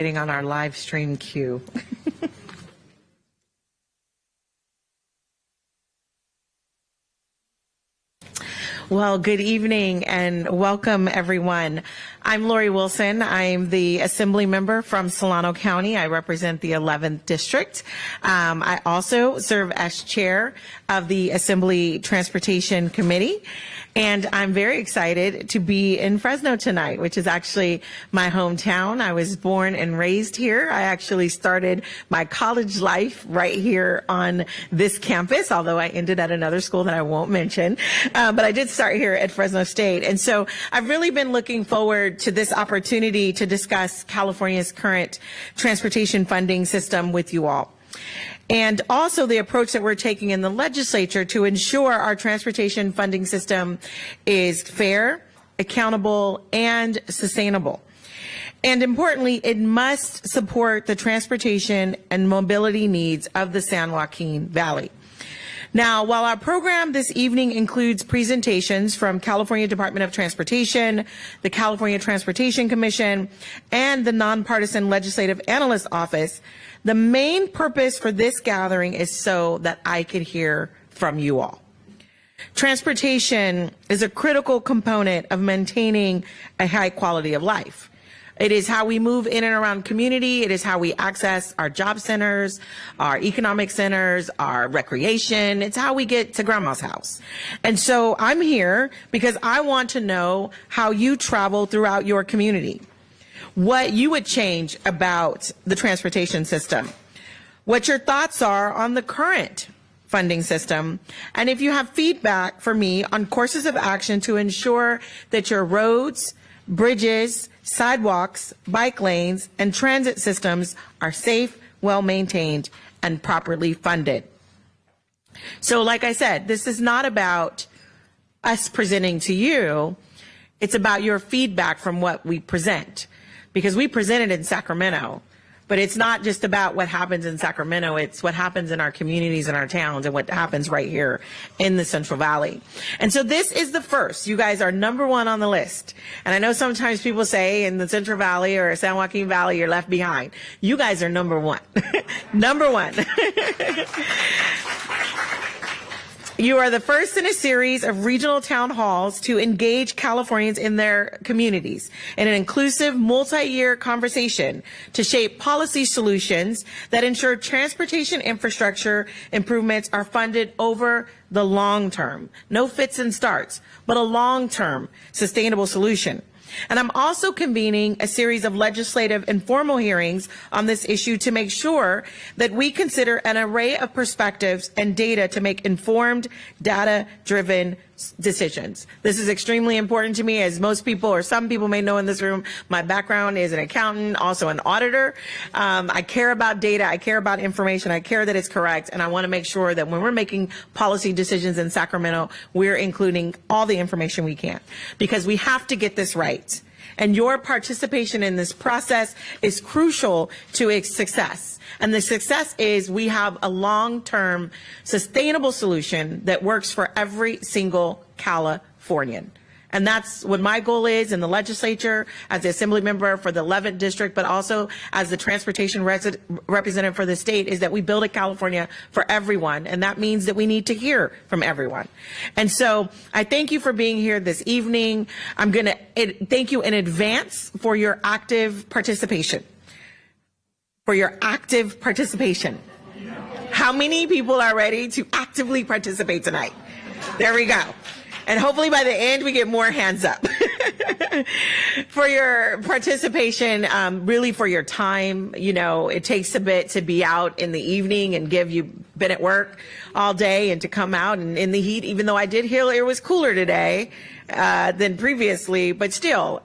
on our live stream queue. Well, good evening and welcome, everyone. I'm Lori Wilson. I'm the Assembly member from Solano County. I represent the 11th District. I also serve as chair of the Assembly Transportation Committee. And I'm very excited to be in Fresno tonight, which is actually my hometown. I was born and raised here. I actually started my college life right here on this campus, although I ended at another school that I won't mention. But I did start here at Fresno State. And so I've really been looking forward to this opportunity to discuss California's current transportation funding system with you all. And also the approach that we're taking in the legislature to ensure our transportation funding system is fair, accountable, and sustainable. And importantly, it must support the transportation and mobility needs of the San Joaquin Valley. Now, while our program this evening includes presentations from California Department of Transportation, the California Transportation Commission, and the Nonpartisan Legislative Analyst Office, the main purpose for this gathering is so that I could hear from you all. Transportation is a critical component of maintaining a high quality of life. It is how we move in and around community. It is how we access our job centers, our economic centers, our recreation. It's how we get to grandma's house. And so I'm here because I want to know how you travel throughout your community, what you would change about the transportation system, what your thoughts are on the current funding system, and if you have feedback for me on courses of action to ensure that your roads, bridges, sidewalks, bike lanes, and transit systems are safe, well-maintained, and properly funded. So like I said, this is not about us presenting to you. It's about your feedback from what we present, because we presented in Sacramento. But it's not just about what happens in Sacramento, it's what happens in our communities and our towns and what happens right here in the Central Valley. And so this is the first. You guys are number one on the list. And I know sometimes people say in the Central Valley or San Joaquin Valley, you're left behind. You guys are number one. Number one. You are the first in a series of regional town halls to engage Californians in their communities in an inclusive multi-year conversation to shape policy solutions that ensure transportation infrastructure improvements are funded over the long term. No fits and starts, but a long-term sustainable solution. And I'm also convening a series of legislative informal hearings on this issue to make sure that we consider an array of perspectives and data to make informed, data-driven decisions. This is extremely important to me, as most people or some people may know in this room. My background is an accountant, also an auditor. I care about data, I care about information, I care that it's correct, and I want to make sure that when we're making policy decisions in Sacramento, we're including all the information we can, because we have to get this right. And your participation in this process is crucial to its success. And the success is we have a long-term sustainable solution that works for every single Californian. And that's what my goal is in the legislature as the Assembly member for the 11th District, but also as the transportation representative for the state, is that we build a California for everyone. And that means that we need to hear from everyone. And so I thank you for being here this evening. I'm going to thank you in advance for your active participation. How many people are ready to actively participate tonight? There we go. And hopefully by the end, we get more hands up. For your participation, really for your time. You know, it takes a bit to be out in the evening and you've been at work all day and to come out and in the heat, even though I did hear it was cooler today than previously, but still,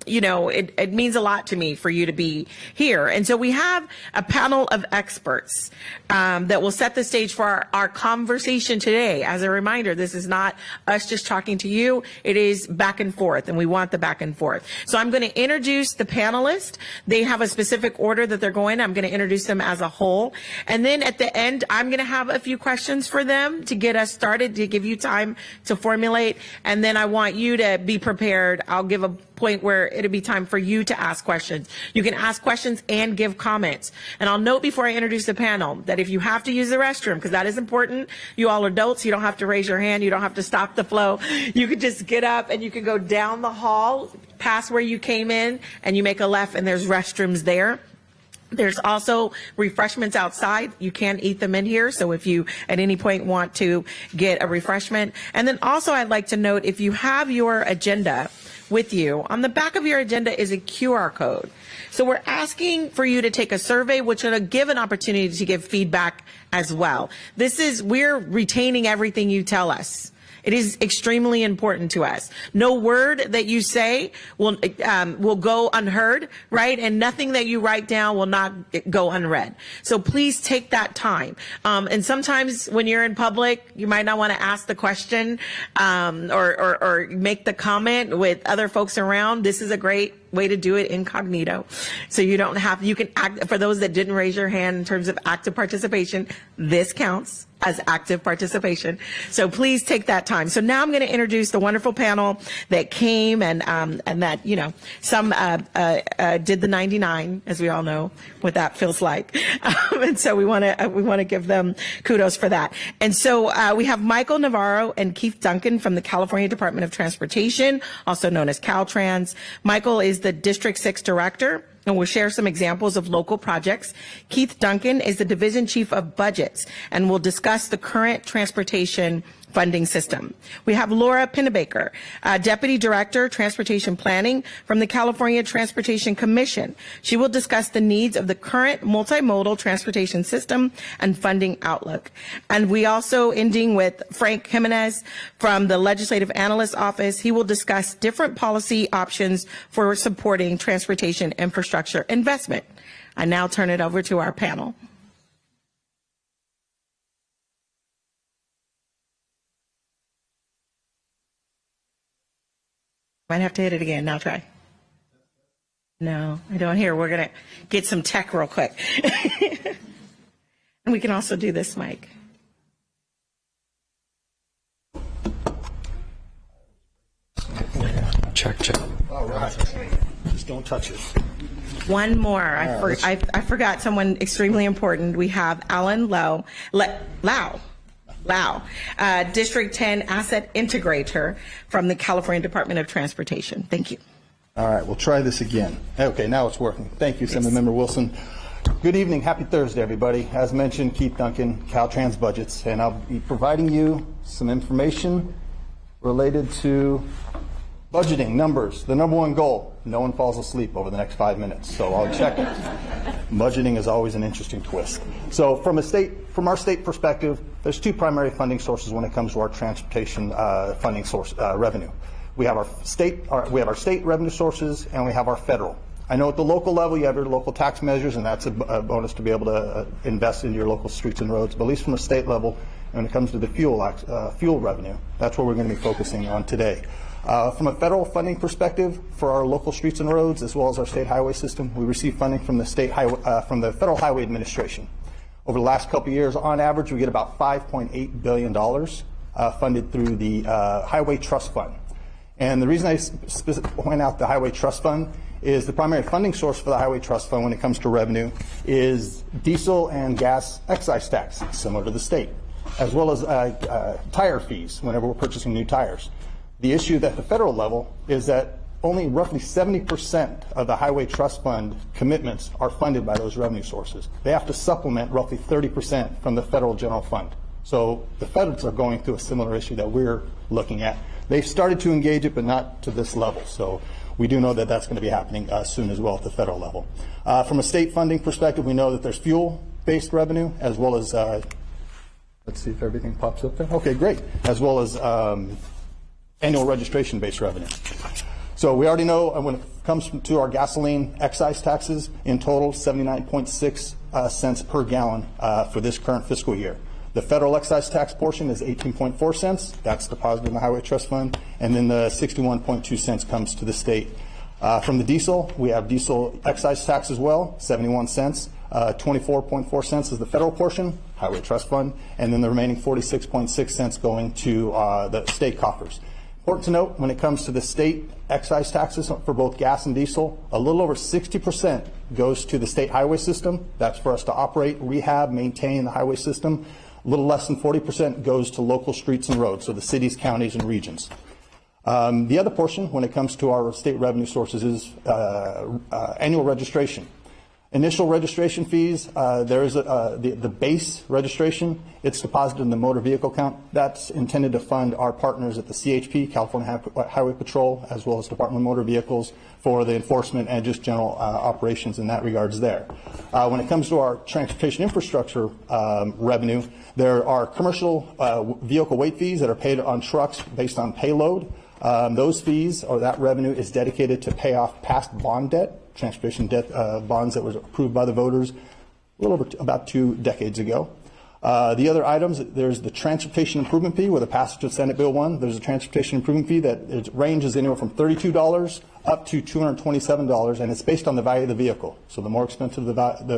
you know, it means a lot to me for you to be here. And so we have a panel of experts that will set the stage for our conversation today. As a reminder, this is not us just talking to you. It is back and forth, and we want the back and forth. So I'm going to introduce the panelists. They have a specific order that they're going. I'm going to introduce them as a whole. And then at the end, I'm going to have a few questions for them to get us started, to give you time to formulate. And then I want want you to be prepared, I'll give a point where it'll be time for you to ask questions. You can ask questions and give comments. And I'll note before I introduce the panel that if you have to use the restroom, because that is important, you all are adults, you don't have to raise your hand, you don't have to stop the flow. You could just get up and you can go down the hall, past where you came in, and you make a left and there's restrooms there. There's also refreshments outside. You can eat them in here. So if you at any point want to get a refreshment. And then also I'd like to note, if you have your agenda with you, on the back of your agenda is a QR code. So we're asking for you to take a survey, which will give an opportunity to give feedback as well. We're retaining everything you tell us. It is extremely important to us. No word that you say will go unheard, right? And nothing that you write down will not go unread. So please take that time. And sometimes when you're in public, you might not want to ask the question or make the comment with other folks around. This is a great way to do it incognito. So you can act, for those that didn't raise your hand in terms of active participation, this counts as active participation. So please take that time. So now I'm going to introduce the wonderful panel that came and that, some did the 99, as we all know what that feels like. And so we want to give them kudos for that. And so we have Michael Navarro and Keith Duncan from the California Department of Transportation, also known as Caltrans. Michael is the District 6 Director, and we'll share some examples of local projects. Keith Duncan is the Division Chief of Budgets, and we'll discuss the current transportation funding system. We have Laura Pennebaker, Deputy Director, Transportation Planning from the California Transportation Commission. She will discuss the needs of the current multimodal transportation system and funding outlook. And we also ending with Frank Jimenez from the Legislative Analyst Office. He will discuss different policy options for supporting transportation infrastructure investment. I now turn it over to our panel. Might have to hit it again. Now try. No, I don't hear. We're going to get some tech real quick. And we can also do this mic. Check. All right. Just don't touch it. One more. I forgot someone extremely important. We have Alan Lau, District 10 Asset Integrator from the California Department of Transportation. Thank you. All right, we'll try this again. Okay, now it's working. Thank you, Assemblymember Wilson. Good evening. Happy Thursday, everybody. As mentioned, Keith Duncan, Caltrans Budgets, and I'll be providing you some information related to budgeting numbers. The number one goal, no one falls asleep over the next 5 minutes, so I'll check it. Budgeting is always an interesting twist. So from our state perspective, there's two primary funding sources when it comes to our transportation funding source revenue. We have our state revenue sources, and we have our federal. I know at the local level you have your local tax measures, and that's a bonus to be able to invest in your local streets and roads. But at least from a state level, when it comes to the fuel revenue, that's what we're going to be focusing on today. From a federal funding perspective, for our local streets and roads, as well as our state highway system, we receive funding from the from the Federal Highway Administration. Over the last couple of years, on average, we get about $5.8 billion funded through the Highway Trust Fund. And the reason I point out the Highway Trust Fund is the primary funding source for the Highway Trust Fund when it comes to revenue is diesel and gas excise tax, similar to the state, as well as tire fees whenever we're purchasing new tires. The issue at the federal level is that only roughly 70% of the Highway Trust Fund commitments are funded by those revenue sources. They have to supplement roughly 30% from the federal general fund. So the feds are going through a similar issue that we're looking at. They've started to engage it, but not to this level. So we do know that that's going to be happening soon as well at the federal level. From a state funding perspective, we know that there's fuel-based revenue as well as, let's see if everything pops up there. Okay, great. As well as annual registration-based revenue. So we already know when it comes to our gasoline excise taxes, in total 79.6 cents per gallon for this current fiscal year. The federal excise tax portion is 18.4 cents. That's deposited in the Highway Trust Fund. And then the 61.2 cents comes to the state. From the diesel, we have diesel excise tax as well, 71 cents. 24.4 cents is the federal portion, Highway Trust Fund, and then the remaining 46.6 cents going to the state coffers. Important to note, when it comes to the state excise taxes for both gas and diesel, a little over 60% goes to the state highway system. That's for us to operate, rehab, maintain the highway system. A little less than 40% goes to local streets and roads, so the cities, counties, and regions. The other portion, when it comes to our state revenue sources, is annual registration. Initial registration fees, there is the base registration. It's deposited in the motor vehicle count. That's intended to fund our partners at the CHP, California Highway Patrol, as well as Department of Motor Vehicles for the enforcement and just general operations in that regards there. When it comes to our transportation infrastructure revenue, there are commercial vehicle weight fees that are paid on trucks based on payload. Those fees or that revenue is dedicated to pay off past bond debt, transportation debt bonds that was approved by the voters a little over about 2 decades ago. The other items, there's the transportation improvement fee with the passage of Senate Bill 1. There's a transportation improvement fee that it ranges anywhere from $32 up to $227, and it's based on the value of the vehicle. So the more expensive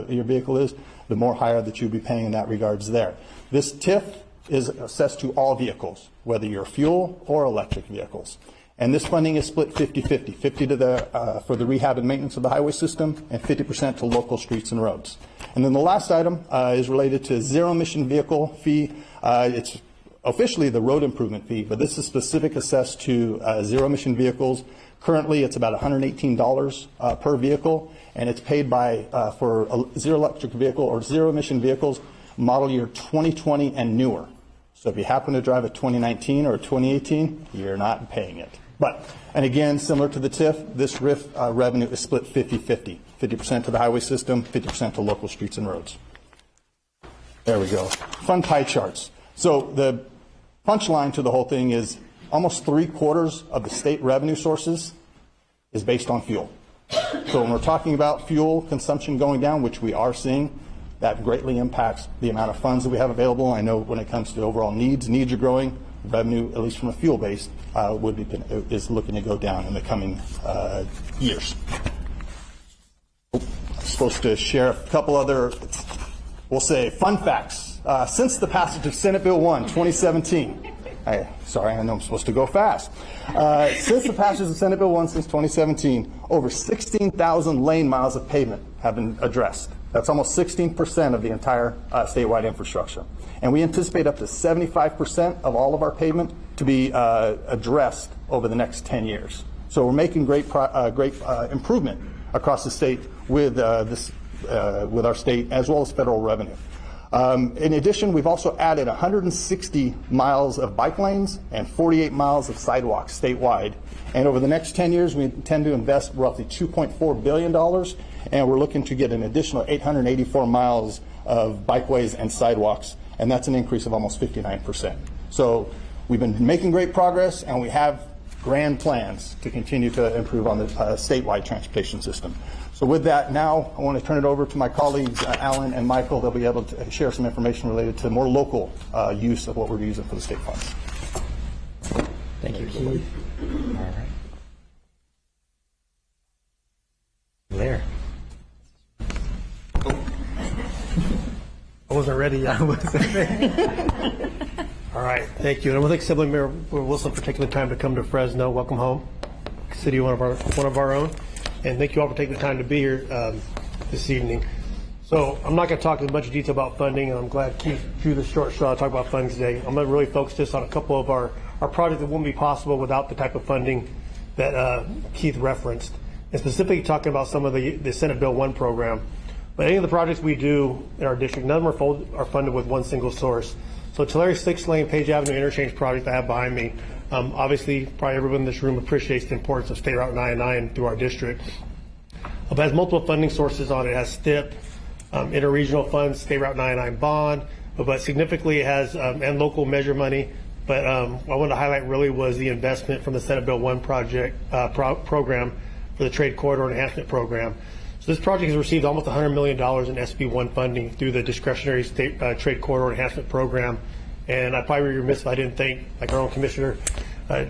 your vehicle is, the more higher that you'll be paying in that regards there. This TIF is assessed to all vehicles, whether you're fuel or electric vehicles. And this funding is split 50-50, 50 to for the rehab and maintenance of the highway system, and 50% to local streets and roads. And then the last item is related to zero emission vehicle fee. It's officially the road improvement fee, but this is specific assessed to zero emission vehicles. Currently, it's about $118 per vehicle, and it's paid by for a zero electric vehicle or zero emission vehicles model year 2020 and newer. So if you happen to drive a 2019 or a 2018, you're not paying it. But, and again, similar to the TIF, this RIF revenue is split 50-50, 50% to the highway system, 50% to local streets and roads. There we go. Fun pie charts. So the punchline to the whole thing is almost 3/4 of the state revenue sources is based on fuel. So when we're talking about fuel consumption going down, which we are seeing, that greatly impacts the amount of funds that we have available. I know when it comes to overall needs are growing. Revenue, at least from a fuel base, is looking to go down in the coming years. I'm supposed to share a couple other, we'll say, fun facts. Since the passage of Senate Bill 1, 2017, sorry, I know I'm supposed to go fast. Since the passage of Senate Bill 1 since 2017, over 16,000 lane miles of pavement have been addressed. That's almost 16% of the entire statewide infrastructure. And we anticipate up to 75% of all of our pavement to be addressed over the next 10 years. So we're making great improvement across the state with our state as well as federal revenue. In addition, we've also added 160 miles of bike lanes and 48 miles of sidewalks statewide. And over the next 10 years, we intend to invest roughly $2.4 billion, and we're looking to get an additional 884 miles of bikeways and sidewalks, and that's an increase of almost 59%. So we've been making great progress, and we have grand plans to continue to improve on the statewide transportation system. So with that, now I want to turn it over to my colleagues, Alan and Michael. They'll be able to share some information related to more local use of what we're using for the state funds. Thank you, Keith. All right. There. I wasn't ready. I wasn't ready. All right, thank you. And I want to thank Assemblywoman Wilson for taking the time to come to Fresno. Welcome home, city, one of our own. And thank you all for taking the time to be here this evening. So I'm not going to talk in much detail about funding, and I'm glad Keith drew the short straw to talk about funding today. I'm going to really focus just on a couple of our projects that wouldn't be possible without the type of funding that Keith referenced, and specifically talking about some of the Senate Bill 1 program. But any of the projects we do in our district, none of them are funded with one single source. So Tulare 6-lane Page Avenue interchange project I have behind me, obviously probably everyone in this room appreciates the importance of State Route 99 through our district. It has multiple funding sources on it. It has STIP, interregional funds, State Route 99 bond, but significantly it has, and local measure money. But what I wanted to highlight really was the investment from the Senate Bill 1 project program for the Trade Corridor Enhancement Program. So this project has received almost $100 million in SB 1 funding through the discretionary state Trade Corridor Enhancement Program. And I'd probably be remiss if I didn't thank like our own commissioner,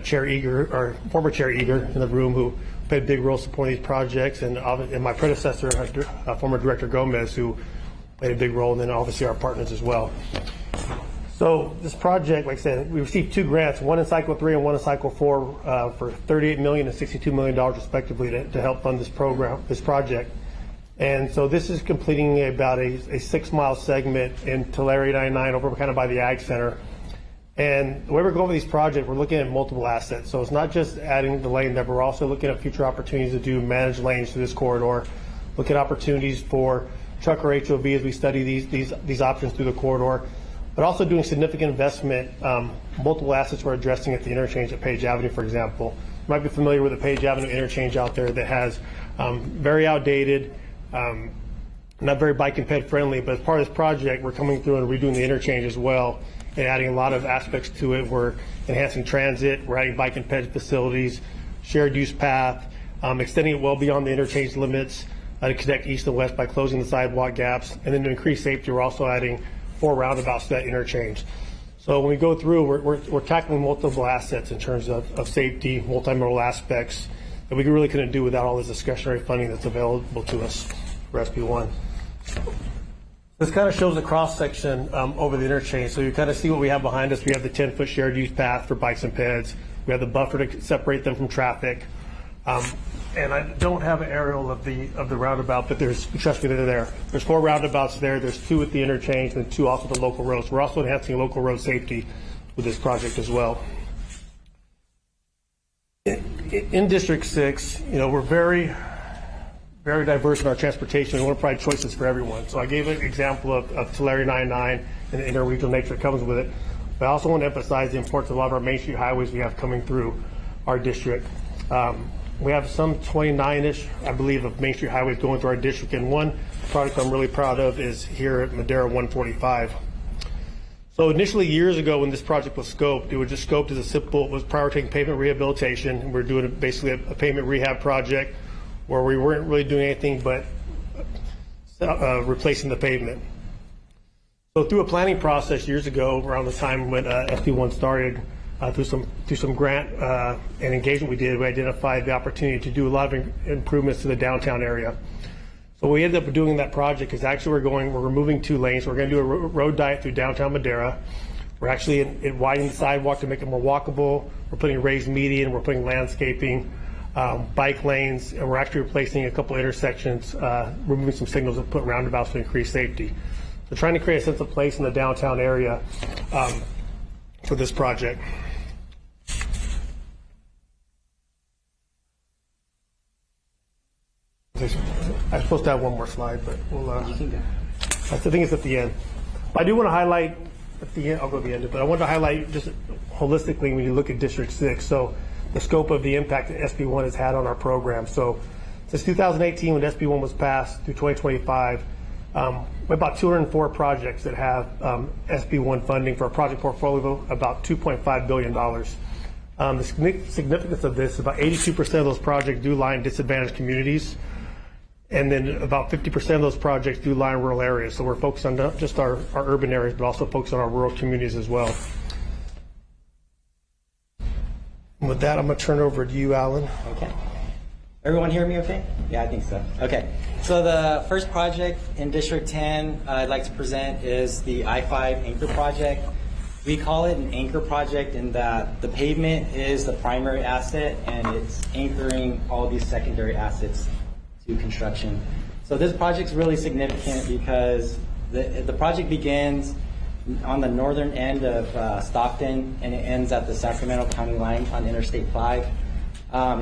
Chair Eager, or former Chair Eager in the room, who played a big role supporting these projects, and my predecessor, former Director Gomez, who played a big role, and then obviously our partners as well. So this project, like I said, we received 2 grants, one in cycle 3 and one in cycle 4, for $38 million and $62 million respectively to help fund this project. And so this is completing about a 6-mile segment in Tulare 99 over kind of by the Ag Center. And the way we're going with these projects, we're looking at multiple assets. So it's not just adding the lane there, but we're also looking at future opportunities to do managed lanes through this corridor, look at opportunities for truck or HOV as we study these options through the corridor, but also doing significant investment, multiple assets we're addressing at the interchange at Page Avenue, for example. You might be familiar with the Page Avenue interchange out there that has very outdated, not very bike and ped friendly, but as part of this project, we're coming through and redoing the interchange as well and adding a lot of aspects to it. We're enhancing transit, we're adding bike and ped facilities, shared use path, extending it well beyond the interchange limits to connect east and west by closing the sidewalk gaps. And then to increase safety, we're also adding 4 roundabouts to that interchange. So when we go through, we're tackling multiple assets in terms of safety, multimodal aspects that we really couldn't do without all this discretionary funding that's available to us for SB1. This kind of shows a cross section over the interchange. So you kind of see what we have behind us. We have the 10-foot shared use path for bikes and peds. We have the buffer to separate them from traffic. And I don't have an aerial of the roundabout, but trust me, they're there. There's 4 roundabouts there. There's 2 at the interchange and 2 also the local roads. We're also enhancing local road safety with this project as well. In District 6, we're very diverse in our transportation. We want to provide choices for everyone. So I gave an example of Tulare 99 and the interregional nature that comes with it. But I also want to emphasize the importance of a lot of our Main Street highways we have coming through our district. We have some 29-ish, I believe, of Main Street highways going through our district. And one project I'm really proud of is here at Madera 145. So initially, years ago, when this project was scoped, it was just scoped as it was prioritizing pavement rehabilitation. We're doing basically a pavement rehab project where we weren't really doing anything but replacing the pavement. So through a planning process years ago, around the time when SB1 started, through some grant and engagement we did, we identified the opportunity to do a lot of improvements to the downtown area. So what we ended up doing that project is actually we're removing 2 lanes. We're going to do a road diet through downtown Madera. We're actually widening the sidewalk to make it more walkable. We're putting raised median. We're putting landscaping, bike lanes, and we're actually replacing a couple intersections, removing some signals and put roundabouts to increase safety. So trying to create a sense of place in the downtown area for this project. I'm supposed to have one more slide, but I think it's at the end. I do want to highlight at the end. I'll go to the end, but I want to highlight just holistically when you look at District 6. So the scope of the impact that SB1 has had on our program. So since 2018, when SB1 was passed through 2025, we have about 204 projects that have SB1 funding for a project portfolio of about $2.5 billion. The significance of this is about 82% of those projects do lie in disadvantaged communities. And then about 50% of those projects do lie in rural areas. So we're focused on not just our urban areas, but also focused on our rural communities as well. And with that, I'm going to turn it over to you, Alan. Okay. Everyone hear me okay? Yeah, I think so. Okay. So the first project in District 10 I'd like to present is the I-5 Anchor Project. We call it an anchor project in that the pavement is the primary asset and it's anchoring all these secondary assets to construction. So this project's really significant because the project begins on the northern end of Stockton and it ends at the Sacramento County line on Interstate 5.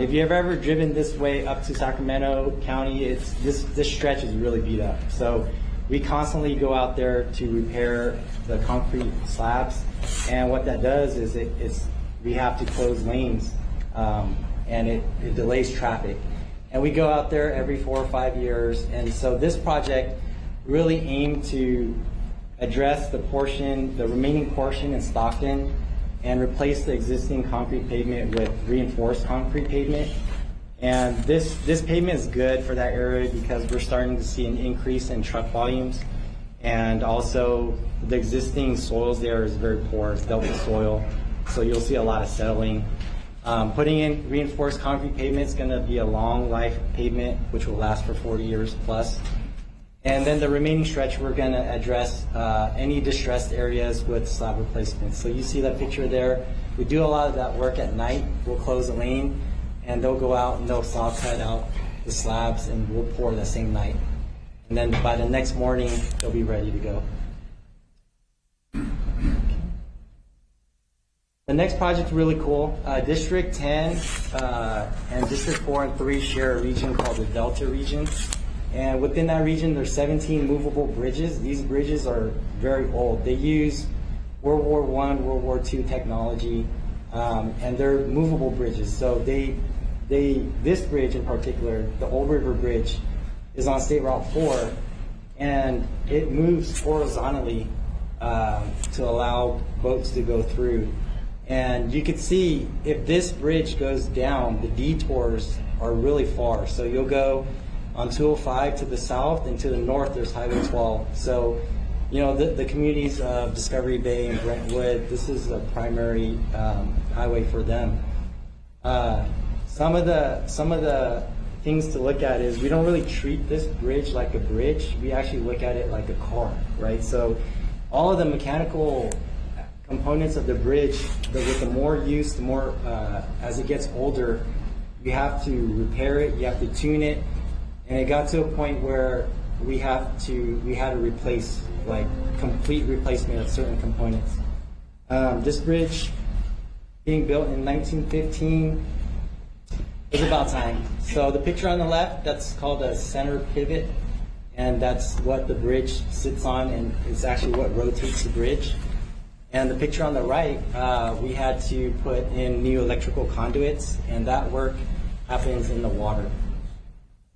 If you've ever driven this way up to Sacramento County, this stretch is really beat up. So we constantly go out there to repair the concrete slabs, and what that does is we have to close lanes, and it delays traffic. And we go out there every 4 or 5 years, and so this project really aimed to address the remaining portion in Stockton and replace the existing concrete pavement with reinforced concrete pavement. And this pavement is good for that area because we're starting to see an increase in truck volumes, and also the existing soils there is very poor. It's delta soil, so you'll see a lot of settling. Putting in reinforced concrete pavement is going to be a long life pavement which will last for 40 years plus. And then the remaining stretch, we're going to address any distressed areas with slab replacements. So you see that picture there. We do a lot of that work at night. We'll close a lane, and they'll go out and they'll saw cut out the slabs, and we'll pour the same night. And then by the next morning, they'll be ready to go. The next project's really cool. District 10 and District 4 and 3 share a region called the Delta region. And within that region, there's 17 movable bridges. These bridges are very old. They use World War I, World War II technology, and they're movable bridges. So this bridge in particular, the Old River Bridge, is on State Route 4, and it moves horizontally to allow boats to go through. And you can see if this bridge goes down, the detours are really far. So you'll go on 205 to the south, and to the north there's Highway 12. So, you know, the communities of Discovery Bay and Brentwood, this is a primary highway for them. Some of the things to look at is we don't really treat this bridge like a bridge. We actually look at it like a car, right? So all of the mechanical components of the bridge, with the more use, the more, as it gets older, you have to repair it, you have to tune it, and it got to a point where we had to replace, like, complete replacement of certain components. This bridge, being built in 1915, is about time. So the picture on the left, that's called a center pivot, and that's what the bridge sits on, and it's actually what rotates the bridge. And the picture on the right, we had to put in new electrical conduits, and that work happens in the water.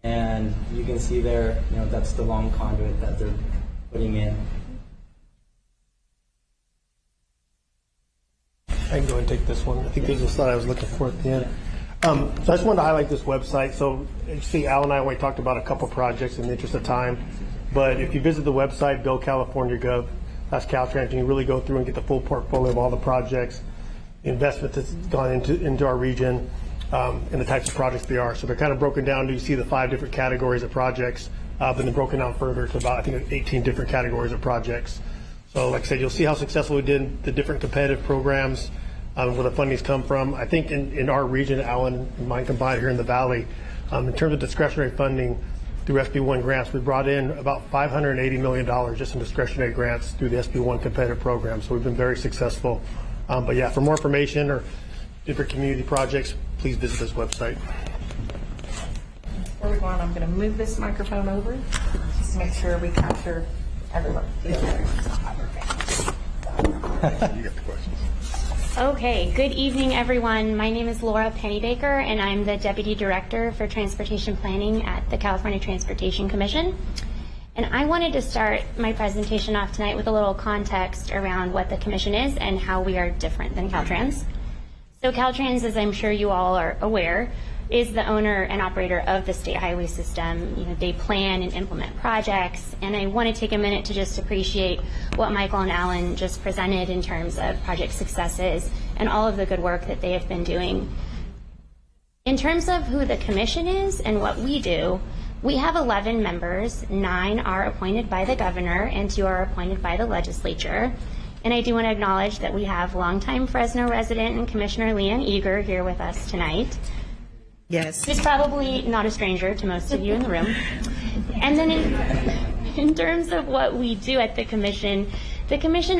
And you can see there, you know, that's the long conduit that they're putting in. I can go and take this one. I think there's a slide I was looking for at the end. So I just wanted to highlight this website. So you see, Al and I already talked about a couple projects in the interest of time. But if you visit the website, BuildCalifornia.gov, that's Caltrans, and you really go through and get the full portfolio of all the projects, the investment that's gone into our region, and the types of projects they are. So they're kind of broken down. You see the 5 different categories of projects, but then broken down further to about, I think, 18 different categories of projects. So like I said, you'll see how successful we did the different competitive programs, where the fundings come from. I think in our region, Alan and mine combined here in the Valley, in terms of discretionary funding through SB1 grants, we brought in about $580 million just in discretionary grants through the SB1 competitive program. So we've been very successful. But yeah, for more information or different community projects, please visit this website. Before we go on, I'm going to move this microphone over just to make sure we capture everyone. You got the questions. Okay, good evening, everyone. My name is Laura Pennybaker, and I'm the Deputy Director for Transportation Planning at the California Transportation Commission. And I wanted to start my presentation off tonight with a little context around what the Commission is and how we are different than Caltrans. So Caltrans, as I'm sure you all are aware, is the owner and operator of the state highway system. You know, they plan and implement projects, and I want to take a minute to just appreciate what Michael and Alan just presented in terms of project successes and all of the good work that they have been doing. In terms of who the Commission is and what we do, we have 11 members. 9 are appointed by the governor and 2 are appointed by the legislature. And I do want to acknowledge that we have longtime Fresno resident and Commissioner Leanne Eager here with us tonight. Yes. She's probably not a stranger to most of you in the room. And then in terms of what we do at the Commission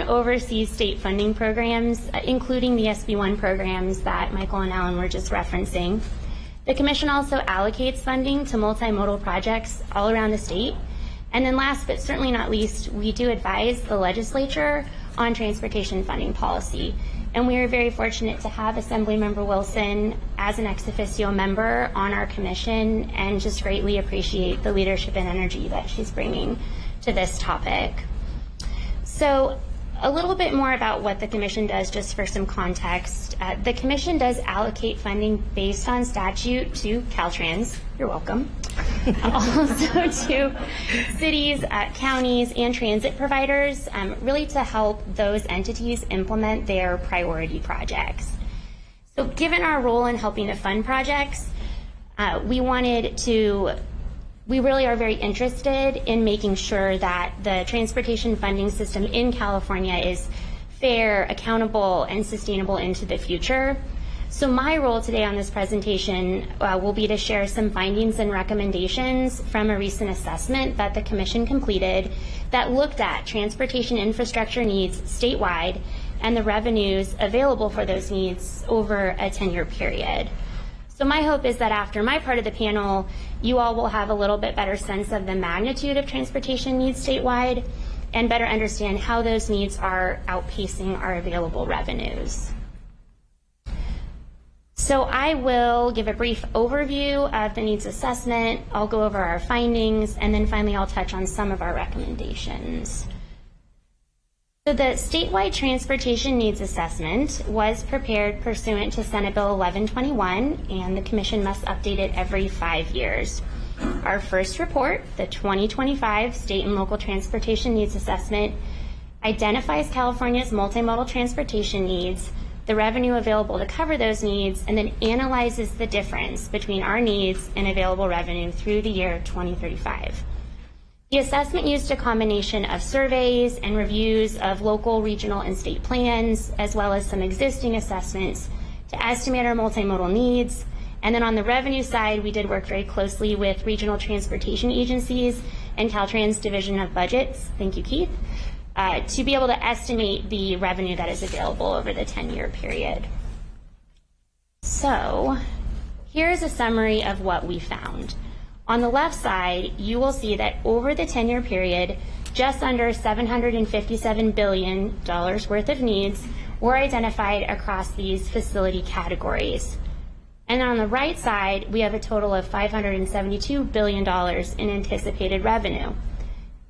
oversees state funding programs, including the SB1 programs that Michael and Alan were just referencing. The Commission also allocates funding to multimodal projects all around the state. And then last but certainly not least, we do advise the legislature on transportation funding policy. And we are very fortunate to have Assemblymember Wilson as an ex officio member on our commission, and just greatly appreciate the leadership and energy that she's bringing to this topic. So a little bit more about what the Commission does, just for some context. The Commission does allocate funding based on statute to Caltrans. You're welcome. Also to cities, counties, and transit providers, really to help those entities implement their priority projects. So given our role in helping to fund projects, we wanted to we really are very interested in making sure that the transportation funding system in California is fair, accountable, and sustainable into the future. So my role today on this presentation will be to share some findings and recommendations from a recent assessment that the Commission completed that looked at transportation infrastructure needs statewide and the revenues available for those needs over a 10-year period. So my hope is that after my part of the panel, you all will have a little bit better sense of the magnitude of transportation needs statewide and better understand how those needs are outpacing our available revenues. So I will give a brief overview of the needs assessment, I'll go over our findings, and then finally I'll touch on some of our recommendations. So the statewide transportation needs assessment was prepared pursuant to Senate Bill 1121, and the Commission must update it every 5 years. Our first report, the 2025 State and Local Transportation Needs Assessment, identifies California's multimodal transportation needs, the revenue available to cover those needs, and then analyzes the difference between our needs and available revenue through the year 2035. The assessment used a combination of surveys and reviews of local, regional, and state plans, as well as some existing assessments to estimate our multimodal needs. And then on the revenue side, we did work very closely with regional transportation agencies and Caltrans Division of Budgets, thank you, Keith, to be able to estimate the revenue that is available over the 10-year period. So here's a summary of what we found. On the left side, you will see that over the 10-year period, just under $757 billion worth of needs were identified across these facility categories. And on the right side, we have a total of $572 billion in anticipated revenue.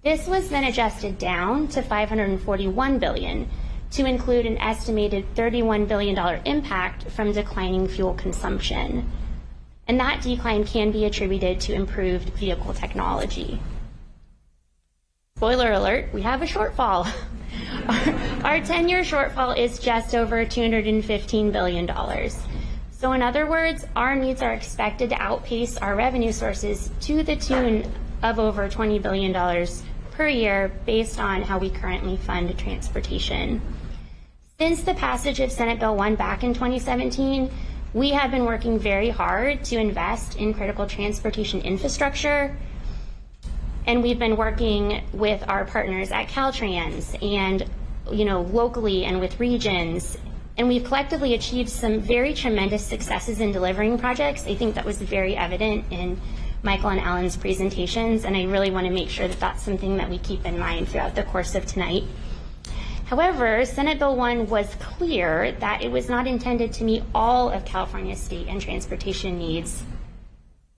This was then adjusted down to $541 billion to include an estimated $31 billion impact from declining fuel consumption. And that decline can be attributed to improved vehicle technology. Spoiler alert, we have a shortfall. Our 10-year shortfall is just over $215 billion. So in other words, our needs are expected to outpace our revenue sources to the tune of over $20 billion per year based on how we currently fund transportation. Since the passage of Senate Bill 1 back in 2017, we have been working very hard to invest in critical transportation infrastructure, and we've been working with our partners at Caltrans and locally and with regions, and we've collectively achieved some very tremendous successes in delivering projects. I think that was very evident in Michael and Alan's presentations, and I really want to make sure that that's something that we keep in mind throughout the course of tonight. However, Senate Bill 1 was clear that it was not intended to meet all of California's state and transportation needs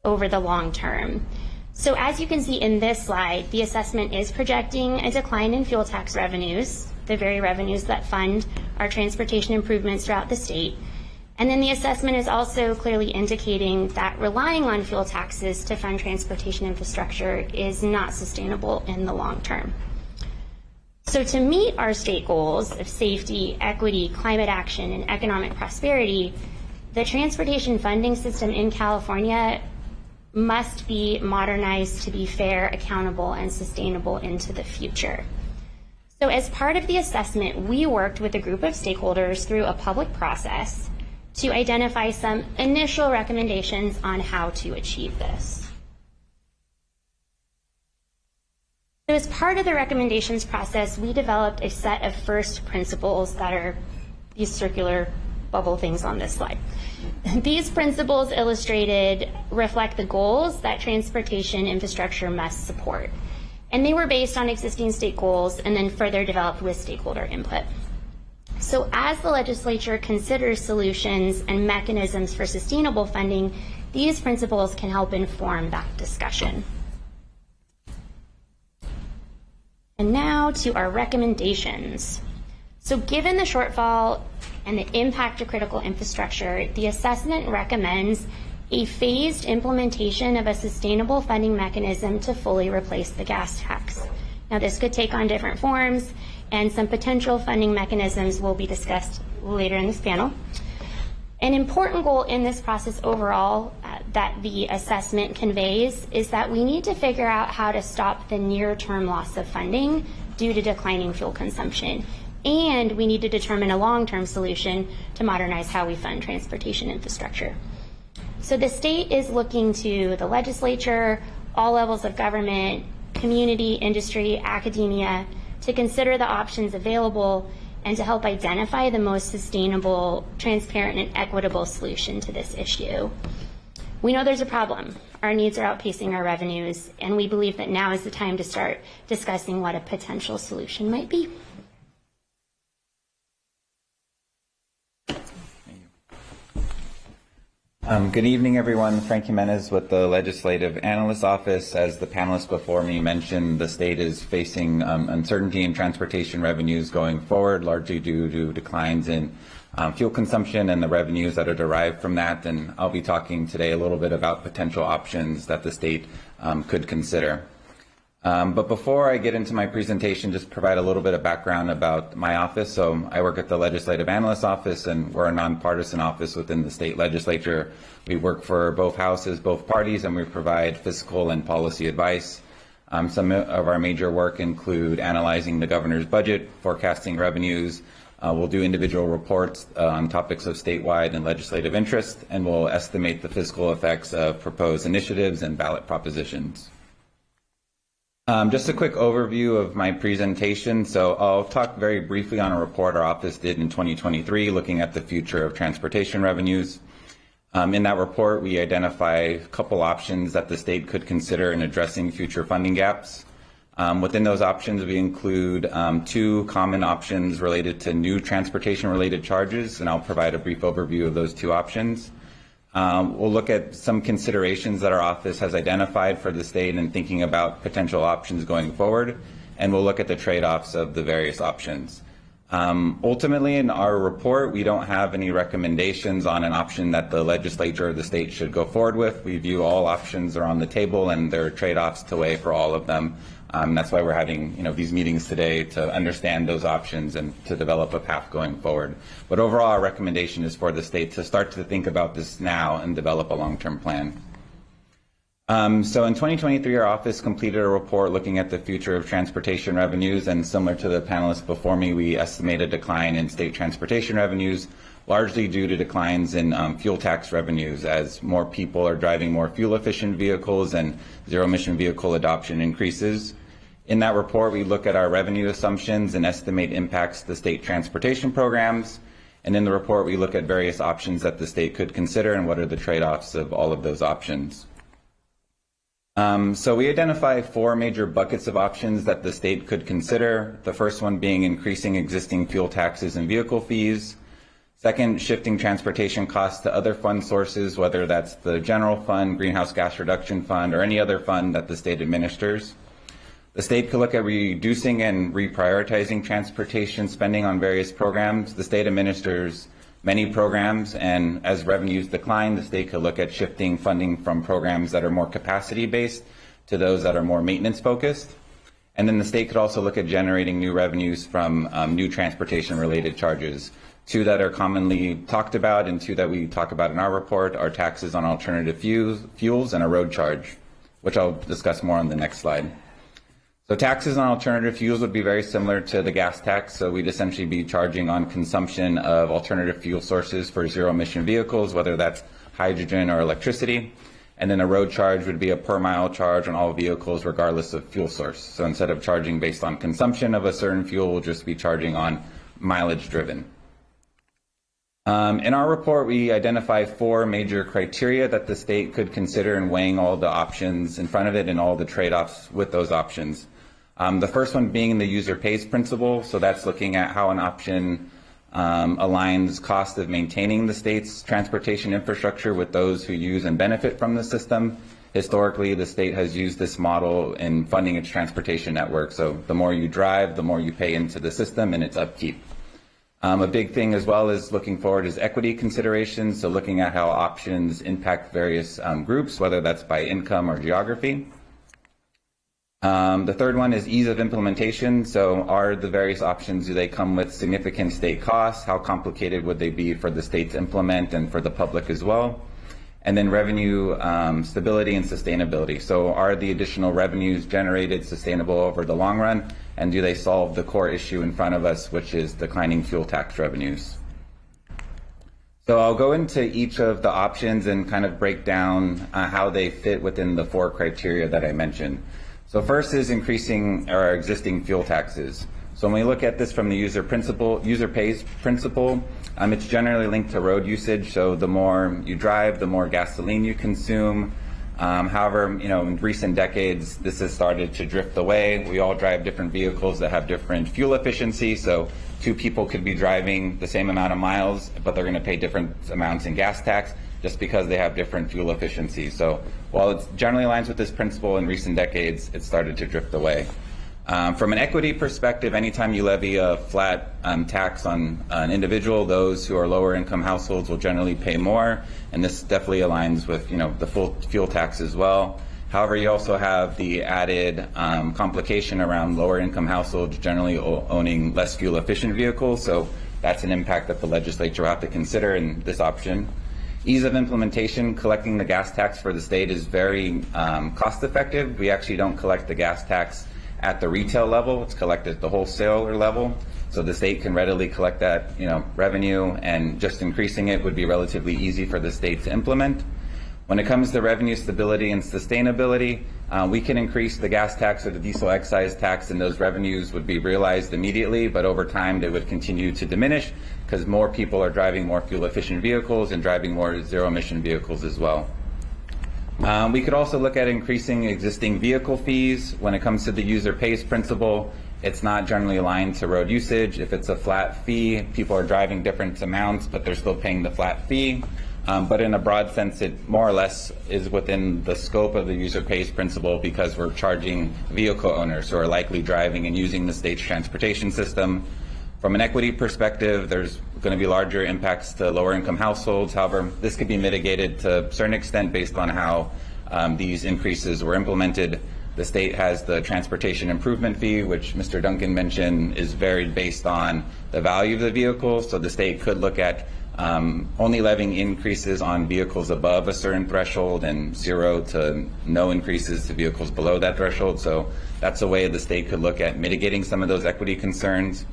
over the long term. So as you can see in this slide, the assessment is projecting a decline in fuel tax revenues, the very revenues that fund our transportation improvements throughout the state. And then the assessment is also clearly indicating that relying on fuel taxes to fund transportation infrastructure is not sustainable in the long term. So to meet our state goals of safety, equity, climate action, and economic prosperity, the transportation funding system in California must be modernized to be fair, accountable, and sustainable into the future. So as part of the assessment, we worked with a group of stakeholders through a public process to identify some initial recommendations on how to achieve this. So as part of the recommendations process, we developed a set of first principles that are these circular bubble things on this slide. These principles reflect the goals that transportation infrastructure must support. And they were based on existing state goals and then further developed with stakeholder input. So as the legislature considers solutions and mechanisms for sustainable funding, these principles can help inform that discussion. And now to our recommendations. So given the shortfall and the impact to critical infrastructure, the assessment recommends a phased implementation of a sustainable funding mechanism to fully replace the gas tax. Now this could take on different forms, and some potential funding mechanisms will be discussed later in this panel. An important goal in this process overall, that the assessment conveys is that we need to figure out how to stop the near-term loss of funding due to declining fuel consumption. And we need to determine a long-term solution to modernize how we fund transportation infrastructure. So the state is looking to the legislature, all levels of government, community, industry, academia, to consider the options available and to help identify the most sustainable, transparent, and equitable solution to this issue. We know there's a problem. Our needs are outpacing our revenues, and we believe that now is the time to start discussing what a potential solution might be. Good evening, everyone. Frank Jimenez with the Legislative Analyst Office. As the panelists before me mentioned, the state is facing uncertainty in transportation revenues going forward, largely due to declines in fuel consumption and the revenues that are derived from that. And I'll be talking today a little bit about potential options that the state could consider. But before I get into my presentation, just provide a little bit of background about my office. So I work at the Legislative Analyst Office, and we're a nonpartisan office within the state legislature. We work for both houses, both parties, and we provide fiscal and policy advice. Some of our major work include analyzing the governor's budget, forecasting revenues. We'll do individual reports on topics of statewide and legislative interest, and we'll estimate the fiscal effects of proposed initiatives and ballot propositions. Just a quick overview of my presentation. So I'll talk very briefly on a report our office did in 2023 looking at the future of transportation revenues. In that report, we identify a couple options that the state could consider in addressing future funding gaps. Within those options, we include two common options related to new transportation-related charges, and I'll provide a brief overview of those two options. We'll look at some considerations that our office has identified for the state in thinking about potential options going forward, and we'll look at the trade-offs of the various options. Ultimately, in our report, we don't have any recommendations on an option that the legislature or the state should go forward with. We view all options are on the table, and there are trade-offs to weigh for all of them. That's why we're having these meetings today, to understand those options and to develop a path going forward. But overall, our recommendation is for the state to start to think about this now and develop a long-term plan. So in 2023, our office completed a report looking at the future of transportation revenues, and similar to the panelists before me, we estimate a decline in state transportation revenues, largely due to declines in fuel tax revenues as more people are driving more fuel-efficient vehicles and zero-emission vehicle adoption increases. In that report, we look at our revenue assumptions and estimate impacts to state transportation programs. And in the report, we look at various options that the state could consider and what are the trade-offs of all of those options. So we identify four major buckets of options that the state could consider. The first one being increasing existing fuel taxes and vehicle fees. Second, shifting transportation costs to other fund sources, whether that's the general fund, greenhouse gas reduction fund, or any other fund that the state administers. The state could look at reducing and reprioritizing transportation spending on various programs. The state administers many programs, and as revenues decline, the state could look at shifting funding from programs that are more capacity-based to those that are more maintenance-focused. And then the state could also look at generating new revenues from new transportation-related charges. Two that are commonly talked about and two that we talk about in our report are taxes on alternative fuels and a road charge, which I'll discuss more on the next slide. So taxes on alternative fuels would be very similar to the gas tax. So we'd essentially be charging on consumption of alternative fuel sources for zero-emission vehicles, whether that's hydrogen or electricity. And then a road charge would be a per-mile charge on all vehicles, regardless of fuel source. So instead of charging based on consumption of a certain fuel, we'll just be charging on mileage driven. In our report, we identify four major criteria that the state could consider in weighing all the options in front of it and all the trade-offs with those options. The first one being the user pays principle. So that's looking at how an option aligns cost of maintaining the state's transportation infrastructure with those who use and benefit from the system. Historically, the state has used this model in funding its transportation network. So the more you drive, the more you pay into the system and its upkeep. A big thing as well as looking forward is equity considerations, so looking at how options impact various groups, whether that's by income or geography. The third one is ease of implementation, so are the various options, do they come with significant state costs? How complicated would they be for the state to implement and for the public as well? And then revenue stability and sustainability. So are the additional revenues generated sustainable over the long run? And do they solve the core issue in front of us, which is declining fuel tax revenues? So I'll go into each of the options and kind of break down how they fit within the 4 criteria that I mentioned. So first is increasing our existing fuel taxes. So when we look at this from the user pays principle, it's generally linked to road usage. So the more you drive, the more gasoline you consume. However, in recent decades, this has started to drift away. We all drive different vehicles that have different fuel efficiency. So 2 people could be driving the same amount of miles, but they're going to pay different amounts in gas tax just because they have different fuel efficiency. So while it generally aligns with this principle in recent decades, it's started to drift away. From an equity perspective, anytime you levy a flat tax on an individual, those who are lower income households will generally pay more, and this definitely aligns with the full fuel tax as well. However, you also have the added complication around lower income households generally owning less fuel efficient vehicles, so that's an impact that the legislature will have to consider in this option. Ease of implementation, collecting the gas tax for the state is very cost effective. We actually don't collect the gas tax at the retail level, it's collected at the wholesaler level. So the state can readily collect that revenue, and just increasing it would be relatively easy for the state to implement. When it comes to revenue stability and sustainability, we can increase the gas tax or the diesel excise tax, and those revenues would be realized immediately, but over time they would continue to diminish because more people are driving more fuel efficient vehicles and driving more zero emission vehicles as well. We could also look at increasing existing vehicle fees. When it comes to the user pays principle, it's not generally aligned to road usage. If it's a flat fee, people are driving different amounts, but they're still paying the flat fee. But in a broad sense, it more or less is within the scope of the user pays principle because we're charging vehicle owners who are likely driving and using the state's transportation system. From an equity perspective, there's going to be larger impacts to lower income households. However, this could be mitigated to a certain extent based on how these increases were implemented. The state has the transportation improvement fee, which Mr. Duncan mentioned is varied based on the value of the vehicle. So the state could look at only levying increases on vehicles above a certain threshold and 0 to no increases to vehicles below that threshold. So that's a way the state could look at mitigating some of those equity concerns.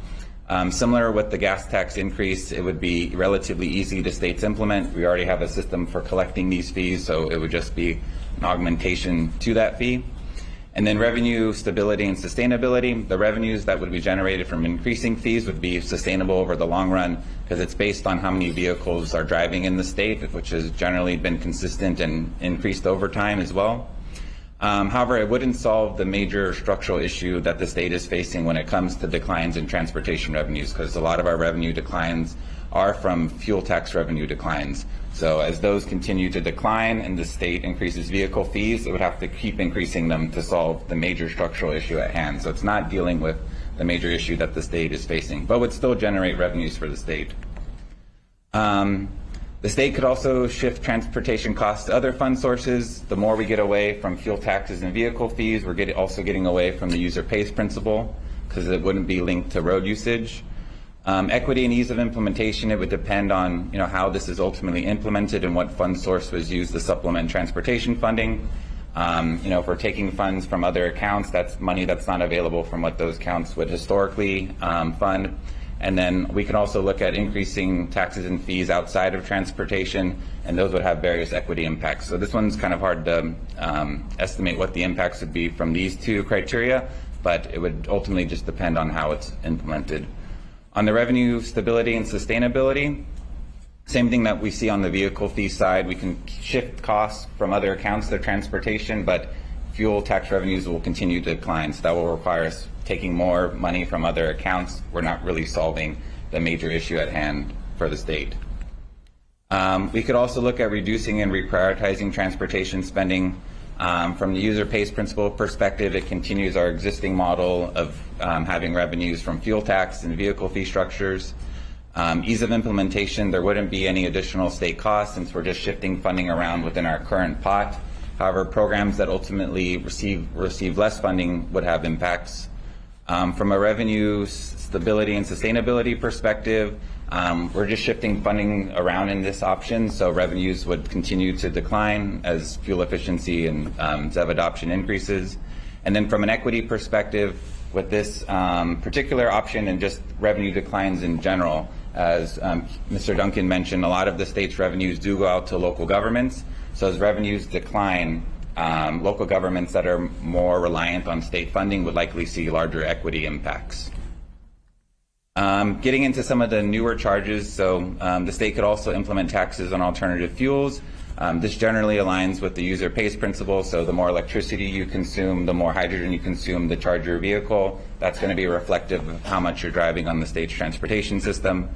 Similar with the gas tax increase, it would be relatively easy to states implement. We already have a system for collecting these fees, so it would just be an augmentation to that fee. And then revenue stability and sustainability. The revenues that would be generated from increasing fees would be sustainable over the long run because it's based on how many vehicles are driving in the state, which has generally been consistent and increased over time as well. However, it wouldn't solve the major structural issue that the state is facing when it comes to declines in transportation revenues, because a lot of our revenue declines are from fuel tax revenue declines. So as those continue to decline and the state increases vehicle fees, it would have to keep increasing them to solve the major structural issue at hand. So it's not dealing with the major issue that the state is facing, but would still generate revenues for the state. The state could also shift transportation costs to other fund sources. The more we get away from fuel taxes and vehicle fees, we're also getting away from the user pays principle because it wouldn't be linked to road usage. Equity and ease of implementation, it would depend on how this is ultimately implemented and what fund source was used to supplement transportation funding. If we're taking funds from other accounts, that's money that's not available from what those accounts would historically fund. And then we can also look at increasing taxes and fees outside of transportation, and those would have various equity impacts. So this one's kind of hard to estimate what the impacts would be from these 2 criteria, but it would ultimately just depend on how it's implemented. On the revenue stability and sustainability, same thing that we see on the vehicle fee side. We can shift costs from other accounts to transportation, but fuel tax revenues will continue to decline. So that will require us taking more money from other accounts. We're not really solving the major issue at hand for the state. We could also look at reducing and reprioritizing transportation spending. From the user pays principle perspective, it continues our existing model of having revenues from fuel tax and vehicle fee structures. Ease of implementation, there wouldn't be any additional state costs since we're just shifting funding around within our current pot. However, programs that ultimately receive less funding would have impacts. From a revenue stability and sustainability perspective, We're just shifting funding around in this option, so revenues would continue to decline as fuel efficiency and ZEV adoption increases. And then from an equity perspective, with this particular option and just revenue declines in general, as Mr. Duncan mentioned, a lot of the state's revenues do go out to local governments. So as revenues decline, local governments that are more reliant on state funding would likely see larger equity impacts. Getting into some of the newer charges, so the state could also implement taxes on alternative fuels. This generally aligns with the user pays principle, so the more electricity you consume, the more hydrogen you consume to charge your vehicle. That's going to be reflective of how much you're driving on the state's transportation system.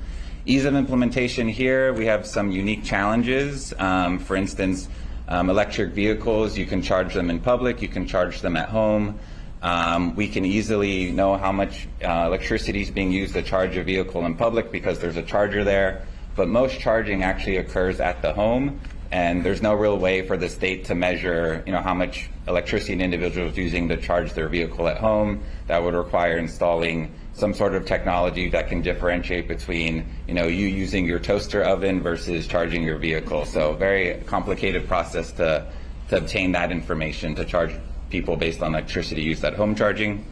Ease of implementation here, we have some unique challenges. For instance, electric vehicles, you can charge them in public, you can charge them at home. We can easily know how much electricity is being used to charge a vehicle in public because there's a charger there, but most charging actually occurs at the home, and there's no real way for the state to measure, how much electricity an individual is using to charge their vehicle at home. That would require installing some sort of technology that can differentiate between, you using your toaster oven versus charging your vehicle. So very complicated process to obtain that information to charge people based on electricity used at home charging.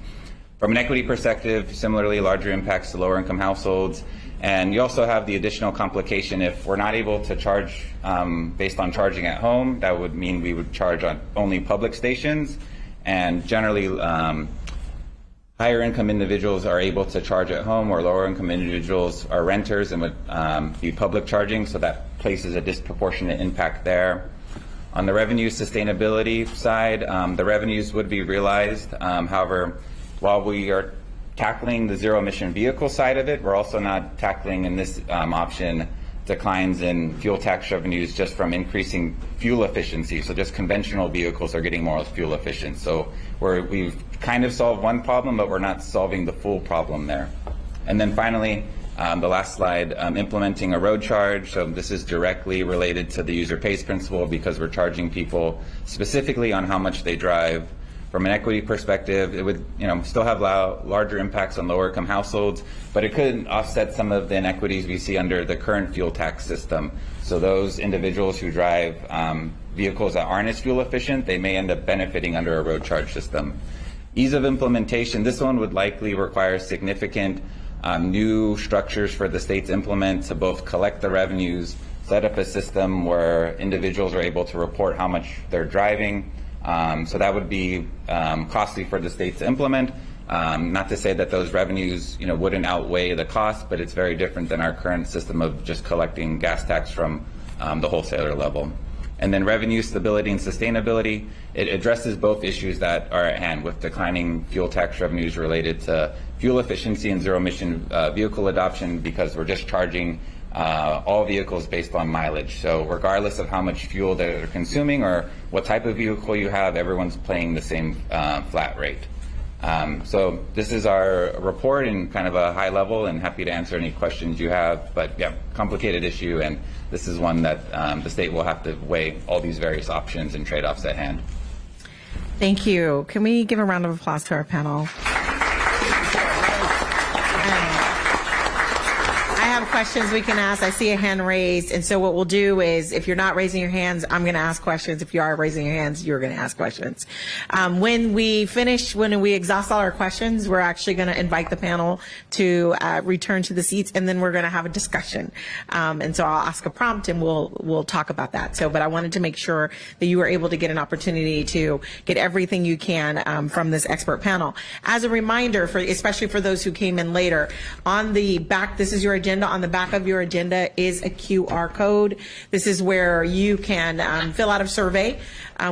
From an equity perspective, similarly, larger impacts to lower income households. And you also have the additional complication if we're not able to charge based on charging at home, that would mean we would charge on only public stations. And generally, higher income individuals are able to charge at home, or lower income individuals are renters and would be public charging, so that places a disproportionate impact there. On the revenue sustainability side, the revenues would be realized. However, while we are tackling the zero emission vehicle side of it, we're also not tackling in this option declines in fuel tax revenues just from increasing fuel efficiency. So just conventional vehicles are getting more fuel efficient. So we've kind of solved one problem, but we're not solving the full problem there. And then finally, the last slide, implementing a road charge. So this is directly related to the user pays principle because we're charging people specifically on how much they drive. From an equity perspective, it would still have larger impacts on lower income households, but it could offset some of the inequities we see under the current fuel tax system. So those individuals who drive vehicles that aren't as fuel efficient, they may end up benefiting under a road charge system. Ease of implementation, this one would likely require significant new structures for the state to implement to both collect the revenues, set up a system where individuals are able to report how much they're driving. So that would be costly for the state to implement. Not to say that those revenues, wouldn't outweigh the cost, but it's very different than our current system of just collecting gas tax from the wholesaler level. And then revenue stability and sustainability, it addresses both issues that are at hand with declining fuel tax revenues related to fuel efficiency and zero emission vehicle adoption, because we're just charging all vehicles based on mileage. So regardless of how much fuel they're consuming or what type of vehicle you have, everyone's paying the same flat rate. So this is our report in kind of a high level, and happy to answer any questions you have. But yeah, complicated issue, and this is one that the state will have to weigh all these various options and trade-offs at hand. Thank you. Can we give a round of applause to our panel? I have questions we can ask. I see a hand raised, and so what we'll do is, if you're not raising your hands, I'm going to ask questions. If you are raising your hands, you're going to ask questions. When we exhaust all our questions, we're actually going to invite the panel to return to the seats, and then we're going to have a discussion. And so I'll ask a prompt, and we'll talk about that. But I wanted to make sure that you were able to get an opportunity to get everything you can from this expert panel. As a reminder, especially for those who came in later, on the back, this is your agenda. On the back of your agenda is a QR code. This is where you can fill out a survey.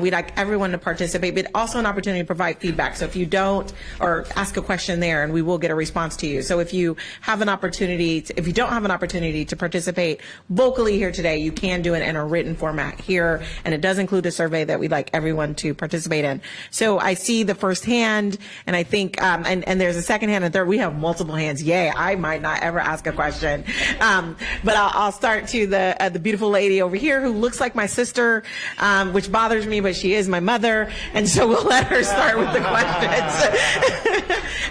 We'd like everyone to participate, but also an opportunity to provide feedback. So if you don't, or ask a question there, and we will get a response to you. So if you have an opportunity, if you don't have an opportunity to participate vocally here today, you can do it in a written format here, and it does include a survey that we'd like everyone to participate in. So I see the first hand, and I think, and there's a second hand and third. We have multiple hands. Yay! I might not ever ask a question. question. But I'll start to the beautiful lady over here who looks like my sister, which bothers me, but she is my mother. And so we'll let her start with the questions.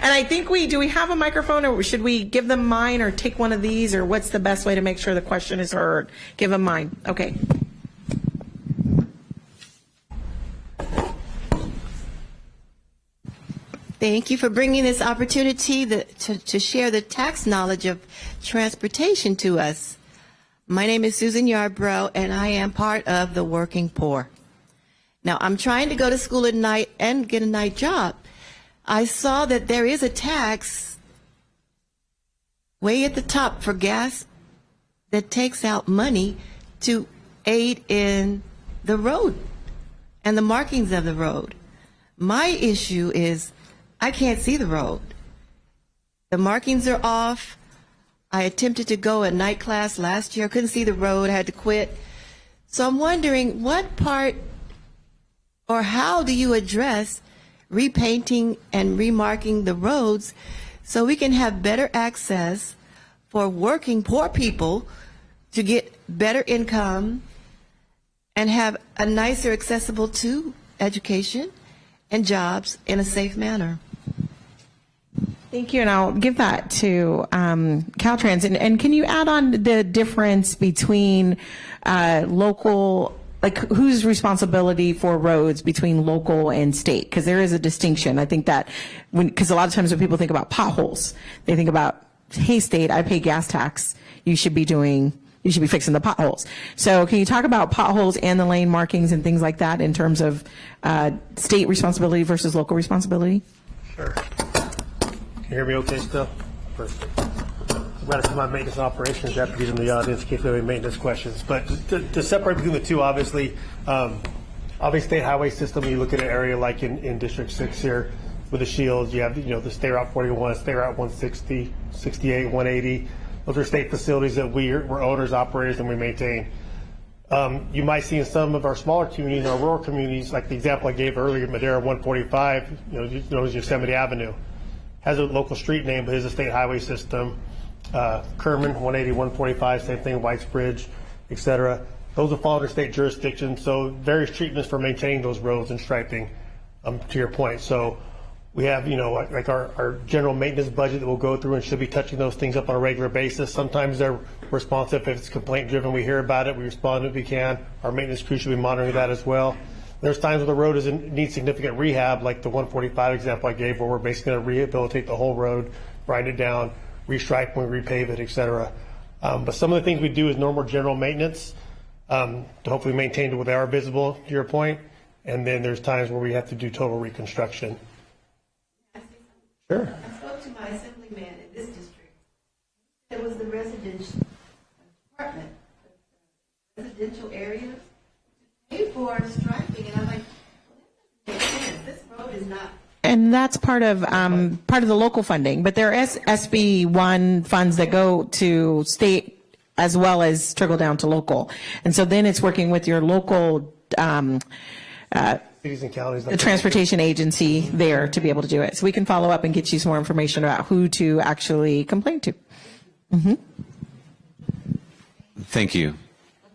And I think do we have a microphone, or should we give them mine or take one of these, or what's the best way to make sure the question is heard? Give them mine. Okay. Thank you for bringing this opportunity to share the tax knowledge of transportation to us. My name is Susan Yarbrough, and I am part of the working poor. Now, I'm trying to go to school at night and get a night job. I saw that there is a tax way at the top for gas that takes out money to aid in the road and the markings of the road. My issue is I can't see the road. The markings are off. I attempted to go a night class last year. Couldn't see the road. I had to quit. So I'm wondering what part or how do you address repainting and remarking the roads so we can have better access for working poor people to get better income and have a nicer accessible to education and jobs in a safe manner. Thank you, and I'll give that to Caltrans. And can you add on the difference between local, like whose responsibility for roads between local and state? Because there is a distinction. I think that because a lot of times when people think about potholes, they think about, hey, state, I pay gas tax. You should be fixing the potholes. So can you talk about potholes and the lane markings and things like that in terms of state responsibility versus local responsibility? Sure. Can you hear me okay still? Perfect. I'm glad to see my maintenance and operations deputies in the audience in case we have any maintenance questions. But to separate between the two, obviously state highway system, you look at an area like in District 6 here with the Shields, you have the State Route 41, State Route 160, 68, 180. Those are state facilities that we're owners, operators, and we maintain. You might see in some of our smaller communities, our rural communities, like the example I gave earlier, Madera 145, known as Yosemite Avenue, has a local street name, but is a state highway system. Kerman 180, 145, same thing, Whites Bridge, etc. Those will fall under state jurisdiction. So various treatments for maintaining those roads and striping. To your point, so we have like our general maintenance budget that we'll go through and should be touching those things up on a regular basis. Sometimes they're responsive. If it's complaint driven, we hear about it, we respond if we can. Our maintenance crew should be monitoring that as well. There's times where the road needs significant rehab, like the 145 example I gave, where we're basically going to rehabilitate the whole road, grind it down, restripe when we repave it, etc. But some of the things we do is normal general maintenance to hopefully maintain it where they are visible, to your point. And then there's times where we have to do total reconstruction. Sure. I spoke to my assemblyman in this district. It was the residential department, residential areas, paid for striping, and I'm like, well, that doesn't make sense. This road is not. And that's part of the local funding, but there is SB1 funds that go to state as well as trickle down to local, and so then it's working with your local. Cities and counties. The transportation agency there to be able to do it. So we can follow up and get you some more information about who to actually complain to. Mm-hmm. Thank you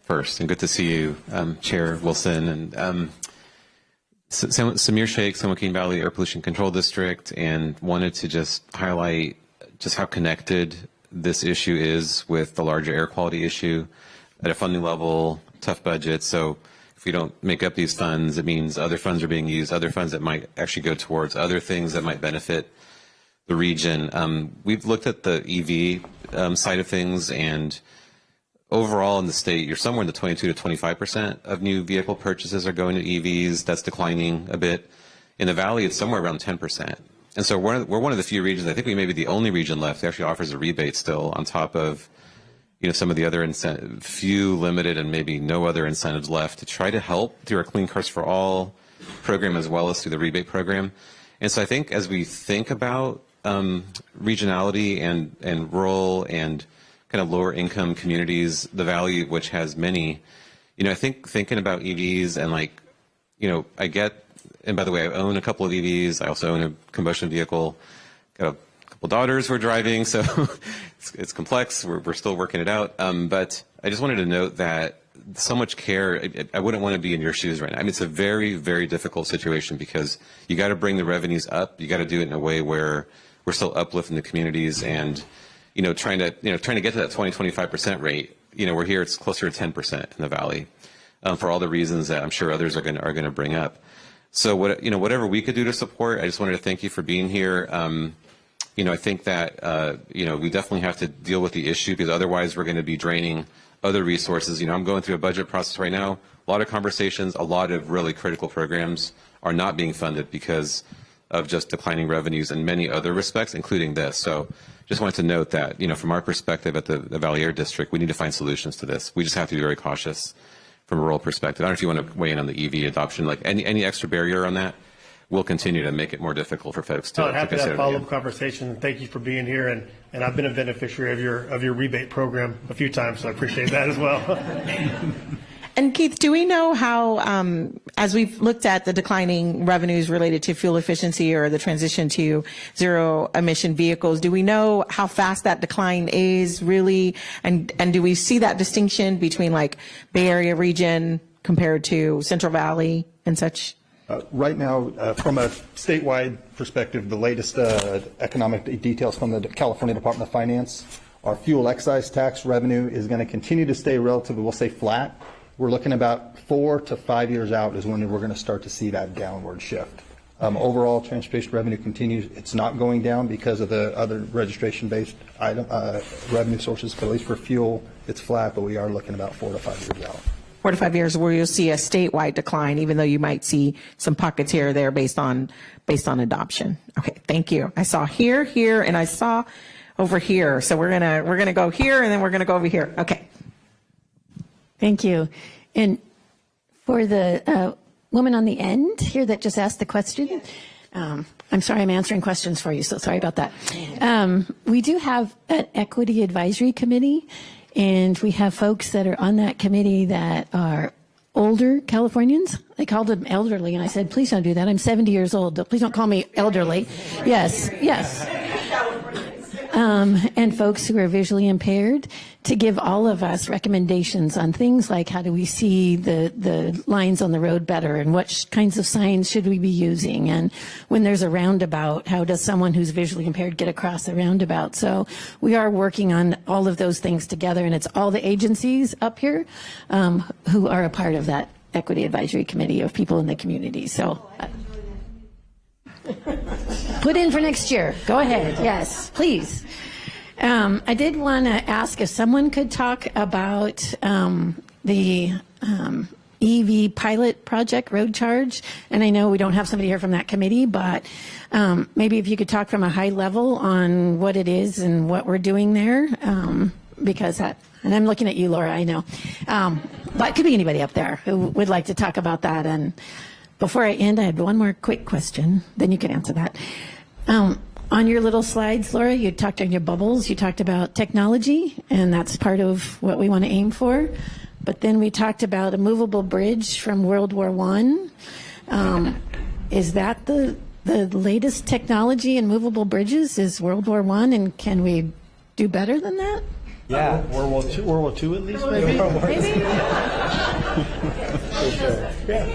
first, and good to see you, Chair Wilson. And Samir Sheikh, San Joaquin Valley Air Pollution Control District, and wanted to just highlight just how connected this issue is with the larger air quality issue at a funding level, tough budget. So if we don't make up these funds, it means other funds are being used, other funds that might actually go towards other things that might benefit the region. We've looked at the EV side of things, and overall in the state, you're somewhere in the 22 to 25% of new vehicle purchases are going to EVs. That's declining a bit. In the Valley, it's somewhere around 10%. And so we're one of the few regions, I think we may be the only region left that actually offers a rebate still on top of some of the other few limited and maybe no other incentives left to try to help through our Clean Cars for All program as well as through the rebate program. And so I think as we think about regionality and rural and kind of lower income communities, the Valley, which has many, I think thinking about EVs and and by the way, I own a couple of EVs. I also own a combustion vehicle, got a daughters who are driving, so it's complex. We're still working it out. But I just wanted to note that so much care, I wouldn't want to be in your shoes right now. I mean, it's a very, very difficult situation because you got to bring the revenues up. You got to do it in a way where we're still uplifting the communities and, trying to get to that 20-25% rate. We're here, it's closer to 10% in the Valley for all the reasons that I'm sure others are going to bring up. So whatever we could do to support, I just wanted to thank you for being here. I think that, we definitely have to deal with the issue because otherwise we're going to be draining other resources. I'm going through a budget process right now. A lot of conversations, a lot of really critical programs are not being funded because of just declining revenues in many other respects, including this. So just wanted to note that, from our perspective at the Valley Air District, we need to find solutions to this. We just have to be very cautious from a rural perspective. I don't know if you want to weigh in on the EV adoption, like any extra barrier on that. We'll continue to make it more difficult for folks to I'd have to consider. have follow-up conversation. Thank you for being here, and I've been a beneficiary of your rebate program a few times, so I appreciate that as well. And Keith, do we know how, as we've looked at the declining revenues related to fuel efficiency or the transition to zero emission vehicles, do we know how fast that decline is really? And do we see that distinction between like Bay Area region compared to Central Valley and such? Right now, from a statewide perspective, the latest economic details from the California Department of Finance, our fuel excise tax revenue is going to continue to stay relatively, we'll say flat. We're looking about 4 to 5 years out is when we're going to start to see that downward shift. Overall, transportation revenue continues. It's not going down because of the other registration-based item revenue sources, but at least for fuel, it's flat, but we are looking about 4 to 5 years out. 4 to 5 years where you'll see a statewide decline, even though you might see some pockets here or there based on adoption. Okay, thank you. I saw here, and I saw over here. So we're gonna go here, and then we're gonna go over here. Okay. Thank you. And for the woman on the end here that just asked the question, I'm sorry, I'm answering questions for you, so sorry about that. We do have an equity advisory committee, and we have folks that are on that committee that are older Californians. They called them elderly, and I said, please don't do that. I'm 70 years old. Please don't call me elderly. Yes. And folks who are visually impaired, to give all of us recommendations on things like how do we see the lines on the road better, and what kinds of signs should we be using, and when there's a roundabout, how does someone who's visually impaired get across the roundabout. So we are working on all of those things together, and it's all the agencies up here who are a part of that equity advisory committee of people in the community. So put in for next year. Go ahead. Yes, please. I did want to ask if someone could talk about the EV pilot project road charge. And I know we don't have somebody here from that committee, but maybe if you could talk from a high level on what it is and what we're doing there, because that, and I'm looking at you, Laura, I know. But it could be anybody up there who would like to talk about that. And before I end, I had one more quick question, then you can answer that. On your little slides, Laura, you talked on your bubbles, you talked about technology, and that's part of what we want to aim for. But then we talked about a movable bridge from World War I. Is that the latest technology in movable bridges is World War I, and can we do better than that? Yeah. World War II at least, maybe? For sure. Yeah,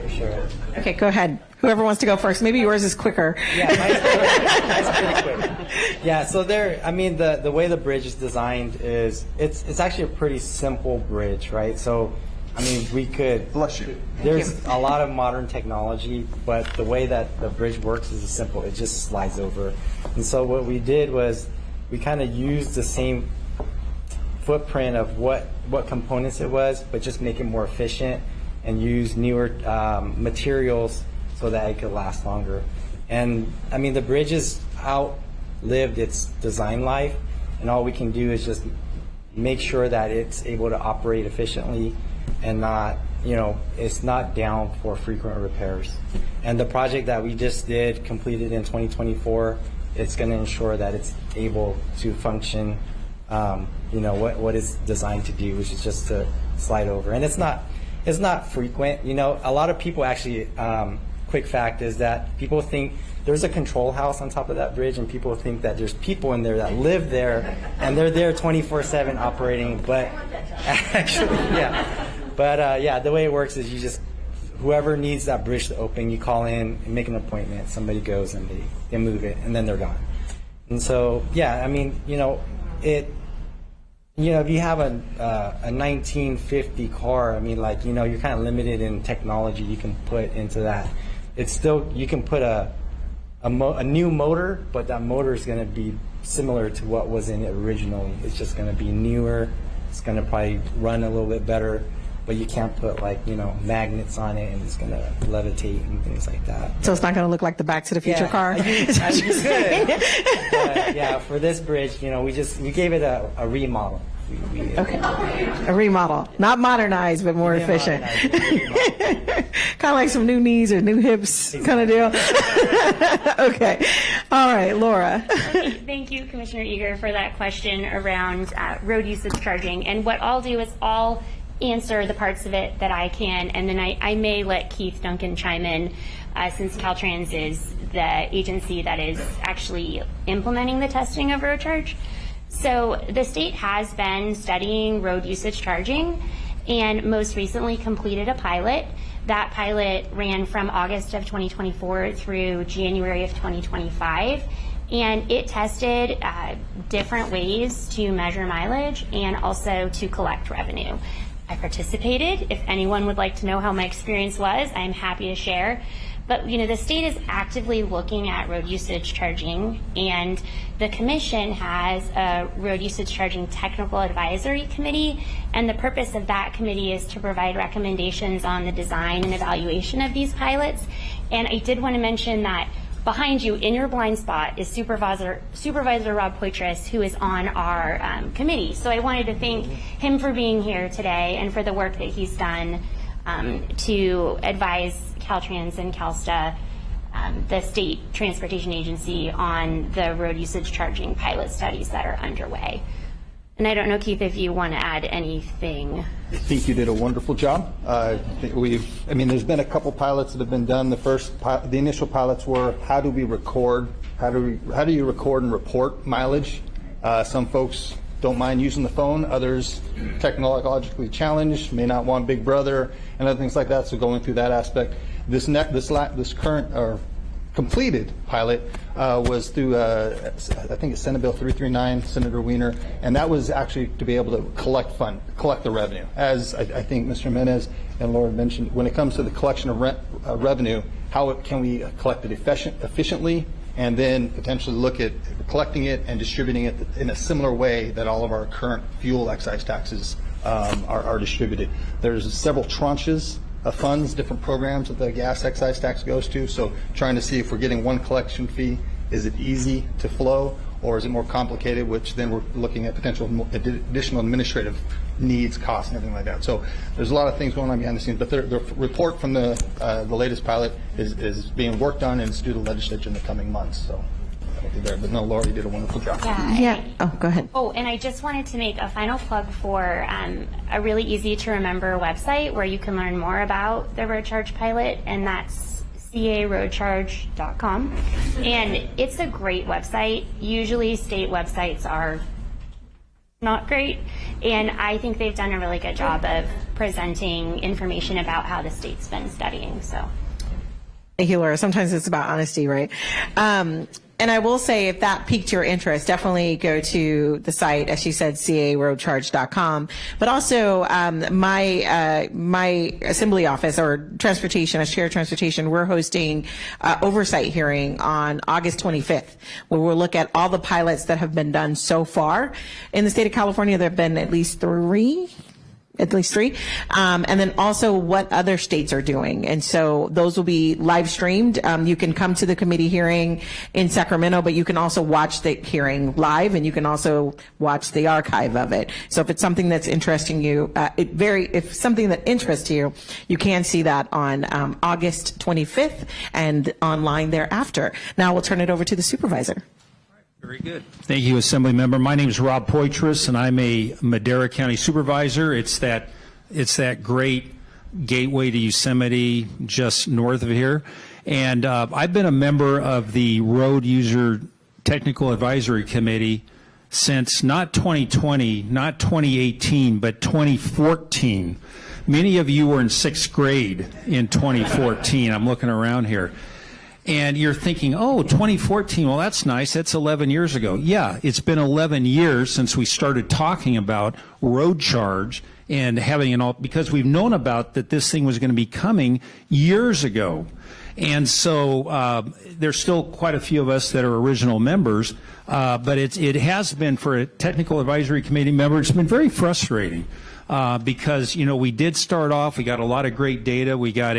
for sure. Okay, go ahead. Whoever wants to go first. Maybe yours is quicker. Yeah, mine's pretty quick. Yeah, so the way the bridge is designed is it's actually a pretty simple bridge, right? So, we could. Bless you. There's a lot of modern technology, but the way that the bridge works is simple. It just slides over. And so what we did was we kind of used the same footprint of what components it was, but just make it more efficient and use newer materials so that it could last longer. And the bridge has outlived its design life, and all we can do is just make sure that it's able to operate efficiently and not, it's not down for frequent repairs. And the project that we just did, completed in 2024, it's going to ensure that it's able to function, what it's designed to do, which is just to slide over. And it's not frequent. A lot of people actually, quick fact is that people think there's a control house on top of that bridge, and people think that there's people in there that live there, and they're there 24/7 operating. But actually, the way it works is you just, whoever needs that bridge to open, you call in and make an appointment. Somebody goes and they move it, and then they're gone. And so, I mean, if you have a 1950 car, I mean, like, you're kind of limited in technology you can put into that. It's still, you can put a new motor, but that motor is going to be similar to what was in it originally. It's just going to be newer. It's going to probably run a little bit better, but you can't put magnets on it, and it's going to levitate and things like that. So it's not going to look like the Back to the Future car? You could. But, for this bridge, we gave it a remodel. Okay. A remodel. Not modernized, but more efficient. Kind of like some new knees or new hips kind of deal. Okay. All right, Laura. Okay, thank you, Commissioner Eager, for that question around road usage charging. And what I'll do is I'll answer the parts of it that I can, and then I may let Keith Duncan chime in, since Caltrans is the agency that is actually implementing the testing of road charge. So the state has been studying road usage charging and most recently completed a pilot. That pilot ran from August of 2024 through January of 2025, and it tested different ways to measure mileage and also to collect revenue. I participated. If anyone would like to know how my experience was, I'm happy to share. But the state is actively looking at road usage charging, and the commission has a road usage charging technical advisory committee, and the purpose of that committee is to provide recommendations on the design and evaluation of these pilots. And I did want to mention that behind you in your blind spot is Supervisor Rob Poitras, who is on our committee. So I wanted to thank him for being here today and for the work that he's done to advise Caltrans and CalSTA, the State Transportation Agency, on the road usage charging pilot studies that are underway. And I don't know, Keith, if you want to add anything. I think you did a wonderful job. There's been a couple pilots that have been done. The initial pilots were, how do we record? How do you record and report mileage? Some folks don't mind using the phone. Others, technologically challenged, may not want Big Brother and other things like that. So going through that aspect, this current or completed pilot was through I think it's Senate Bill 339, Senator Wiener, and that was actually to be able to collect the revenue. As I think Mr. Jimenez and Laura mentioned, when it comes to the collection of revenue, how can we collect it efficiently, and then potentially look at collecting it and distributing it in a similar way that all of our current fuel excise taxes are distributed. There's several tranches of funds, different programs that the gas excise tax goes to. So trying to see if we're getting one collection fee, is it easy to flow, or is it more complicated, which then we're looking at potential additional administrative needs, costs, and everything like that. So there's a lot of things going on behind the scenes, but the report from the latest pilot is being worked on, and it's due to legislature in the coming months. So there. But no, Lori did a wonderful job. Yeah. Oh, go ahead. Oh, and I just wanted to make a final plug for a really easy to remember website where you can learn more about the road charge pilot, and that's caroadcharge.com. And it's a great website. Usually state websites are not great, and I think they've done a really good job of presenting information about how the state's been studying. So thank you, Laura. Sometimes it's about honesty, right? And I will say, if that piqued your interest, definitely go to the site, as she said, caroadcharge.com. But also, my assembly office, or transportation, as chair of transportation, we're hosting oversight hearing on August 25th, where we'll look at all the pilots that have been done so far. In the state of California, there have been at least three. And then also what other states are doing. And so those will be live streamed. You can come to the committee hearing in Sacramento, but you can also watch the hearing live, and you can also watch the archive of it. So if it's something that's interesting you, if something that interests you, you can see that on August 25th and online thereafter. Now we'll turn it over to the supervisor. Very good. Thank you, Assembly Member. My name is Rob Poitras, and I'm a Madera County Supervisor. It's that great gateway to Yosemite just north of here. And I've been a member of the Road User Technical Advisory Committee since not 2020, not 2018, but 2014. Many of you were in sixth grade in 2014. I'm looking around here. And you're thinking, oh, 2014, well, that's nice. That's 11 years ago. Yeah, it's been 11 years since we started talking about road charge and having an all, because we've known about that this thing was going to be coming years ago. And so there's still quite a few of us that are original members, but it has been, for a technical advisory committee member, it's been very frustrating because, you know, we did start off, we got a lot of great data, we got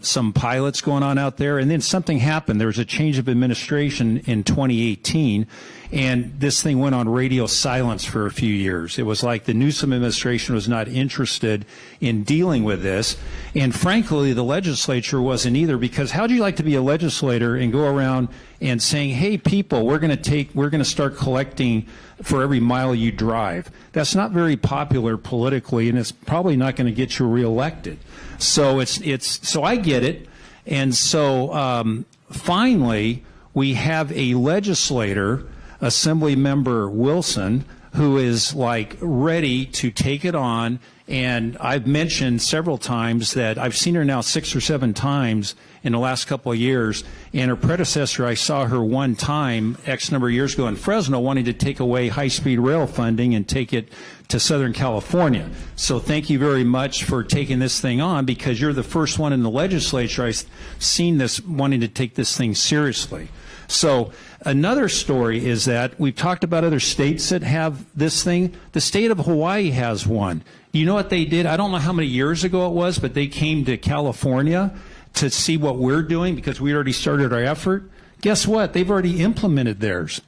some pilots going on out there, and then something happened. There was a change of administration in 2018, and this thing went on radio silence for a few years. It was like the Newsom administration was not interested in dealing with this, and frankly, the legislature wasn't either, because how do you like to be a legislator and go around and saying, hey, people, we're going to start collecting for every mile you drive? That's not very popular politically, and it's probably not going to get you reelected. So so I get it, and so finally we have a legislator, Assembly Member Wilson, who is like ready to take it on. And I've mentioned several times that I've seen her now 6 or 7 times in the last couple of years. And her predecessor, I saw her one time X number of years ago in Fresno, wanting to take away high-speed rail funding and take it to Southern California. So thank you very much for taking this thing on, because you're the first one in the legislature I've seen this wanting to take this thing seriously. So another story is that we've talked about other states that have this thing. The state of Hawaii has one. You know what they did? I don't know how many years ago it was, but they came to California to see what we're doing because we already started our effort. Guess what? They've already implemented theirs.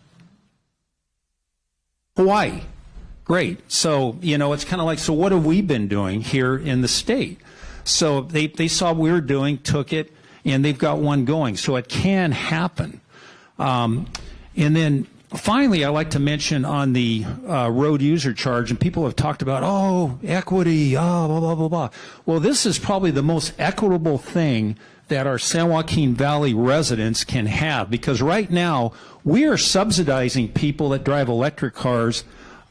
Hawaii. Great. So, you know, it's kind of like, so what have we been doing here in the state? So they saw what we were doing, took it, and they've got one going. So it can happen. And then finally, I like to mention on the road user charge, and people have talked about, oh, equity, oh, blah, blah, blah, blah. Well, this is probably the most equitable thing that our San Joaquin Valley residents can have, because right now we are subsidizing people that drive electric cars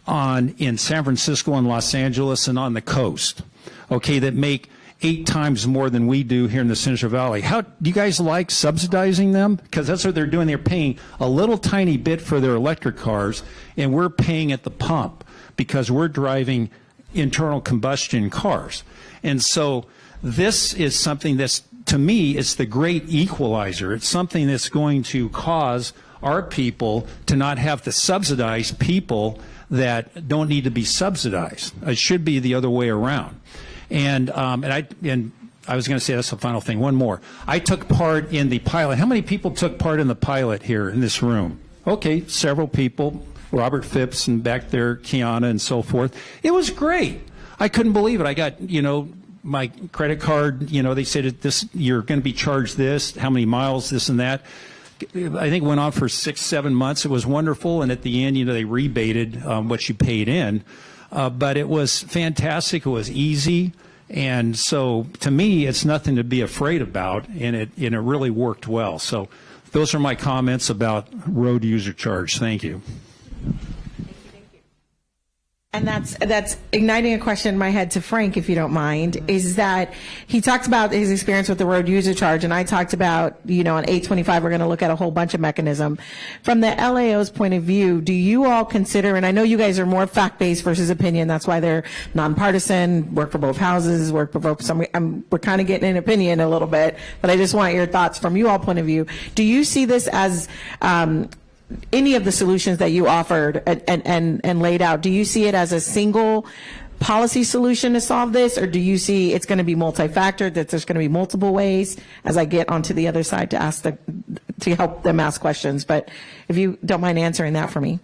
in San Francisco and Los Angeles and on the coast, okay, that make 8 times more than we do here in the Central Valley. How do you guys like subsidizing them? Because that's what they're doing. They're paying a little tiny bit for their electric cars, and we're paying at the pump because we're driving internal combustion cars. And so this is something that's, to me, it's the great equalizer. It's something that's going to cause our people to not have to subsidize people that don't need to be subsidized. It should be the other way around. And I was going to say, that's the final thing. One more. I took part in the pilot. How many people took part in the pilot here in this room? Okay, several people. Robert Phipps and back there, Kiana and so forth. It was great. I couldn't believe it. I got, you know, my credit card, you know, they said this, you're going to be charged this, how many miles, this and that. I think it went on for 6-7 months. It was wonderful. And at the end, you know, they rebated what you paid in. But it was fantastic. It was easy. And so to me, it's nothing to be afraid about. And it really worked well. So those are my comments about road user charge. Thank you. And that's igniting a question in my head to Frank, if you don't mind, is that he talked about his experience with the road user charge, and I talked about, you know, on 825, we're going to look at a whole bunch of mechanism. From the LAO's point of view, do you all consider, and I know you guys are more fact-based versus opinion, that's why they're nonpartisan, work for both houses, work for both, we're kind of getting an opinion a little bit, but I just want your thoughts from you all point of view. Do you see this as, any of the solutions that you offered and laid out, do you see it as a single policy solution to solve this, or do you see it's going to be multi-factored, that there's going to be multiple ways, as I get onto the other side to ask to help them ask questions? But if you don't mind answering that for me.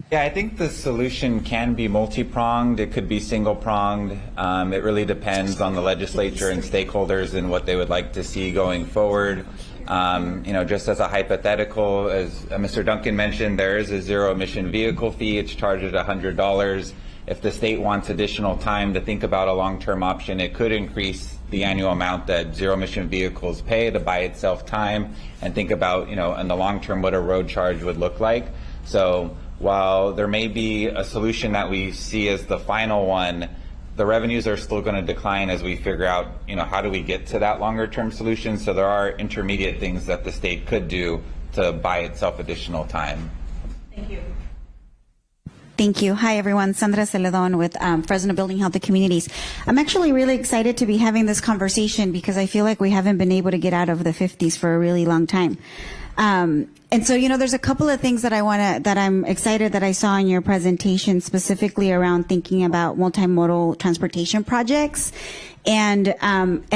Yeah, I think the solution can be multi-pronged. It could be single-pronged. It really depends on the legislature and stakeholders and what they would like to see going forward. You know, just as a hypothetical, as Mr. Duncan mentioned, there is a zero-emission vehicle fee. It's charged at $100. If the state wants additional time to think about a long-term option, it could increase the annual amount that zero emission vehicles pay to buy itself time, and think about, in the long term, what a road charge would look like. So while there may be a solution that we see as the final one, the revenues are still going to decline as we figure out, how do we get to that longer term solution. So there are intermediate things that the state could do to buy itself additional time. Thank you. Thank you. Hi, everyone. Sandra Celedon with Fresno Building Healthy Communities. I'm actually really excited to be having this conversation because I feel like we haven't been able to get out of the 50s for a really long time. And so, there's a couple of things that I'm excited that I saw in your presentation, specifically around thinking about multimodal transportation projects. And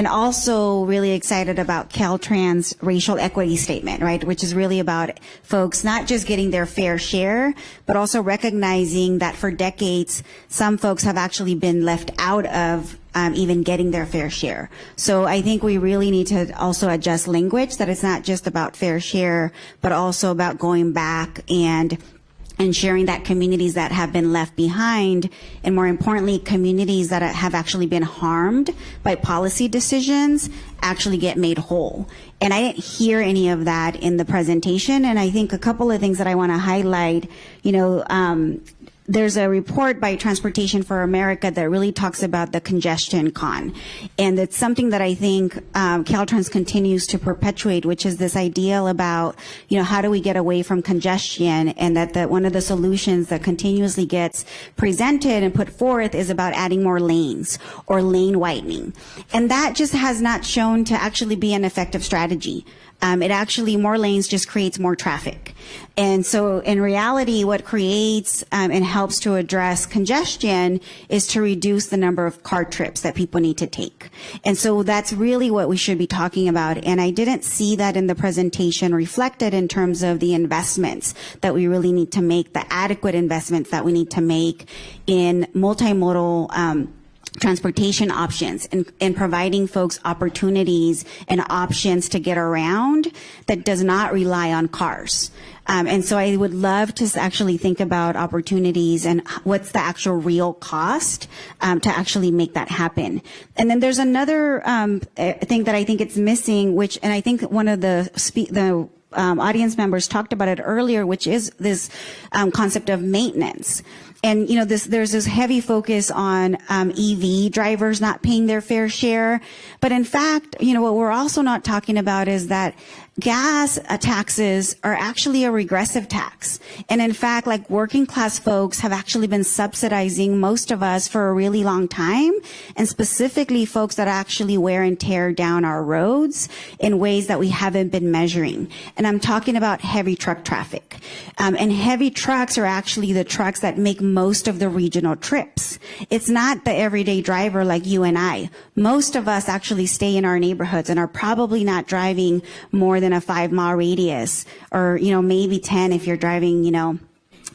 also really excited about Caltrans' racial equity statement, right? Which is really about folks not just getting their fair share, but also recognizing that for decades, some folks have actually been left out of even getting their fair share. So I think we really need to also adjust language, that it's not just about fair share, but also about going back and ensuring that communities that have been left behind, and more importantly, communities that have actually been harmed by policy decisions, actually get made whole. And I didn't hear any of that in the presentation. And I think a couple of things that I want to highlight, there's a report by Transportation for America that really talks about the congestion con. And it's something that I think Caltrans continues to perpetuate, which is this ideal about, how do we get away from congestion, and that one of the solutions that continuously gets presented and put forth is about adding more lanes or lane widening. And that just has not shown to actually be an effective strategy. It actually, more lanes just creates more traffic. And so in reality, what creates and helps to address congestion is to reduce the number of car trips that people need to take. And so that's really what we should be talking about. And I didn't see that in the presentation reflected in terms of the investments that we really need to make, the adequate investments that we need to make in multimodal transportation options, and providing folks opportunities and options to get around that does not rely on cars. And so I would love to actually think about opportunities and what's the actual real cost to actually make that happen. And then there's another thing that I think it's missing, and I think one of the audience members talked about it earlier, which is this concept of maintenance. And, there's this heavy focus on EV drivers not paying their fair share. But in fact, what we're also not talking about is that gas taxes are actually a regressive tax. And in fact, like, working class folks have actually been subsidizing most of us for a really long time, and specifically folks that actually wear and tear down our roads in ways that we haven't been measuring. And I'm talking about heavy truck traffic. And heavy trucks are actually the trucks that make most of the regional trips. It's not the everyday driver like you and I. Most of us actually stay in our neighborhoods and are probably not driving more than a 5-mile radius, or, maybe 10 if you're driving,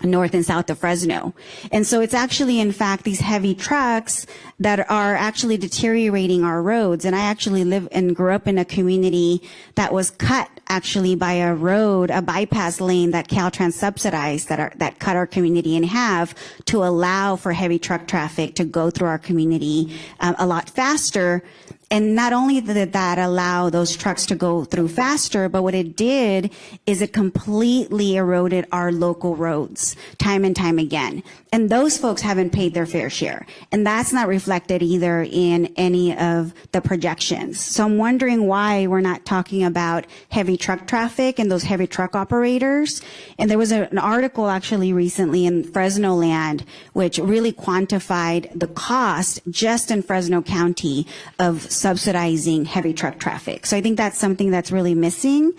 north and south of Fresno. And so it's actually, in fact, these heavy trucks that are actually deteriorating our roads. And I actually live and grew up in a community that was cut actually by a bypass lane that Caltrans subsidized, that cut our community in half to allow for heavy truck traffic to go through our community a lot faster. And not only did that allow those trucks to go through faster, but what it did is it completely eroded our local roads time and time again. And those folks haven't paid their fair share. And that's not reflected either in any of the projections. So I'm wondering why we're not talking about heavy truck traffic and those heavy truck operators. And there was an article actually recently in Fresno Land, which really quantified the cost just in Fresno County of subsidizing heavy truck traffic. So I think that's something that's really missing.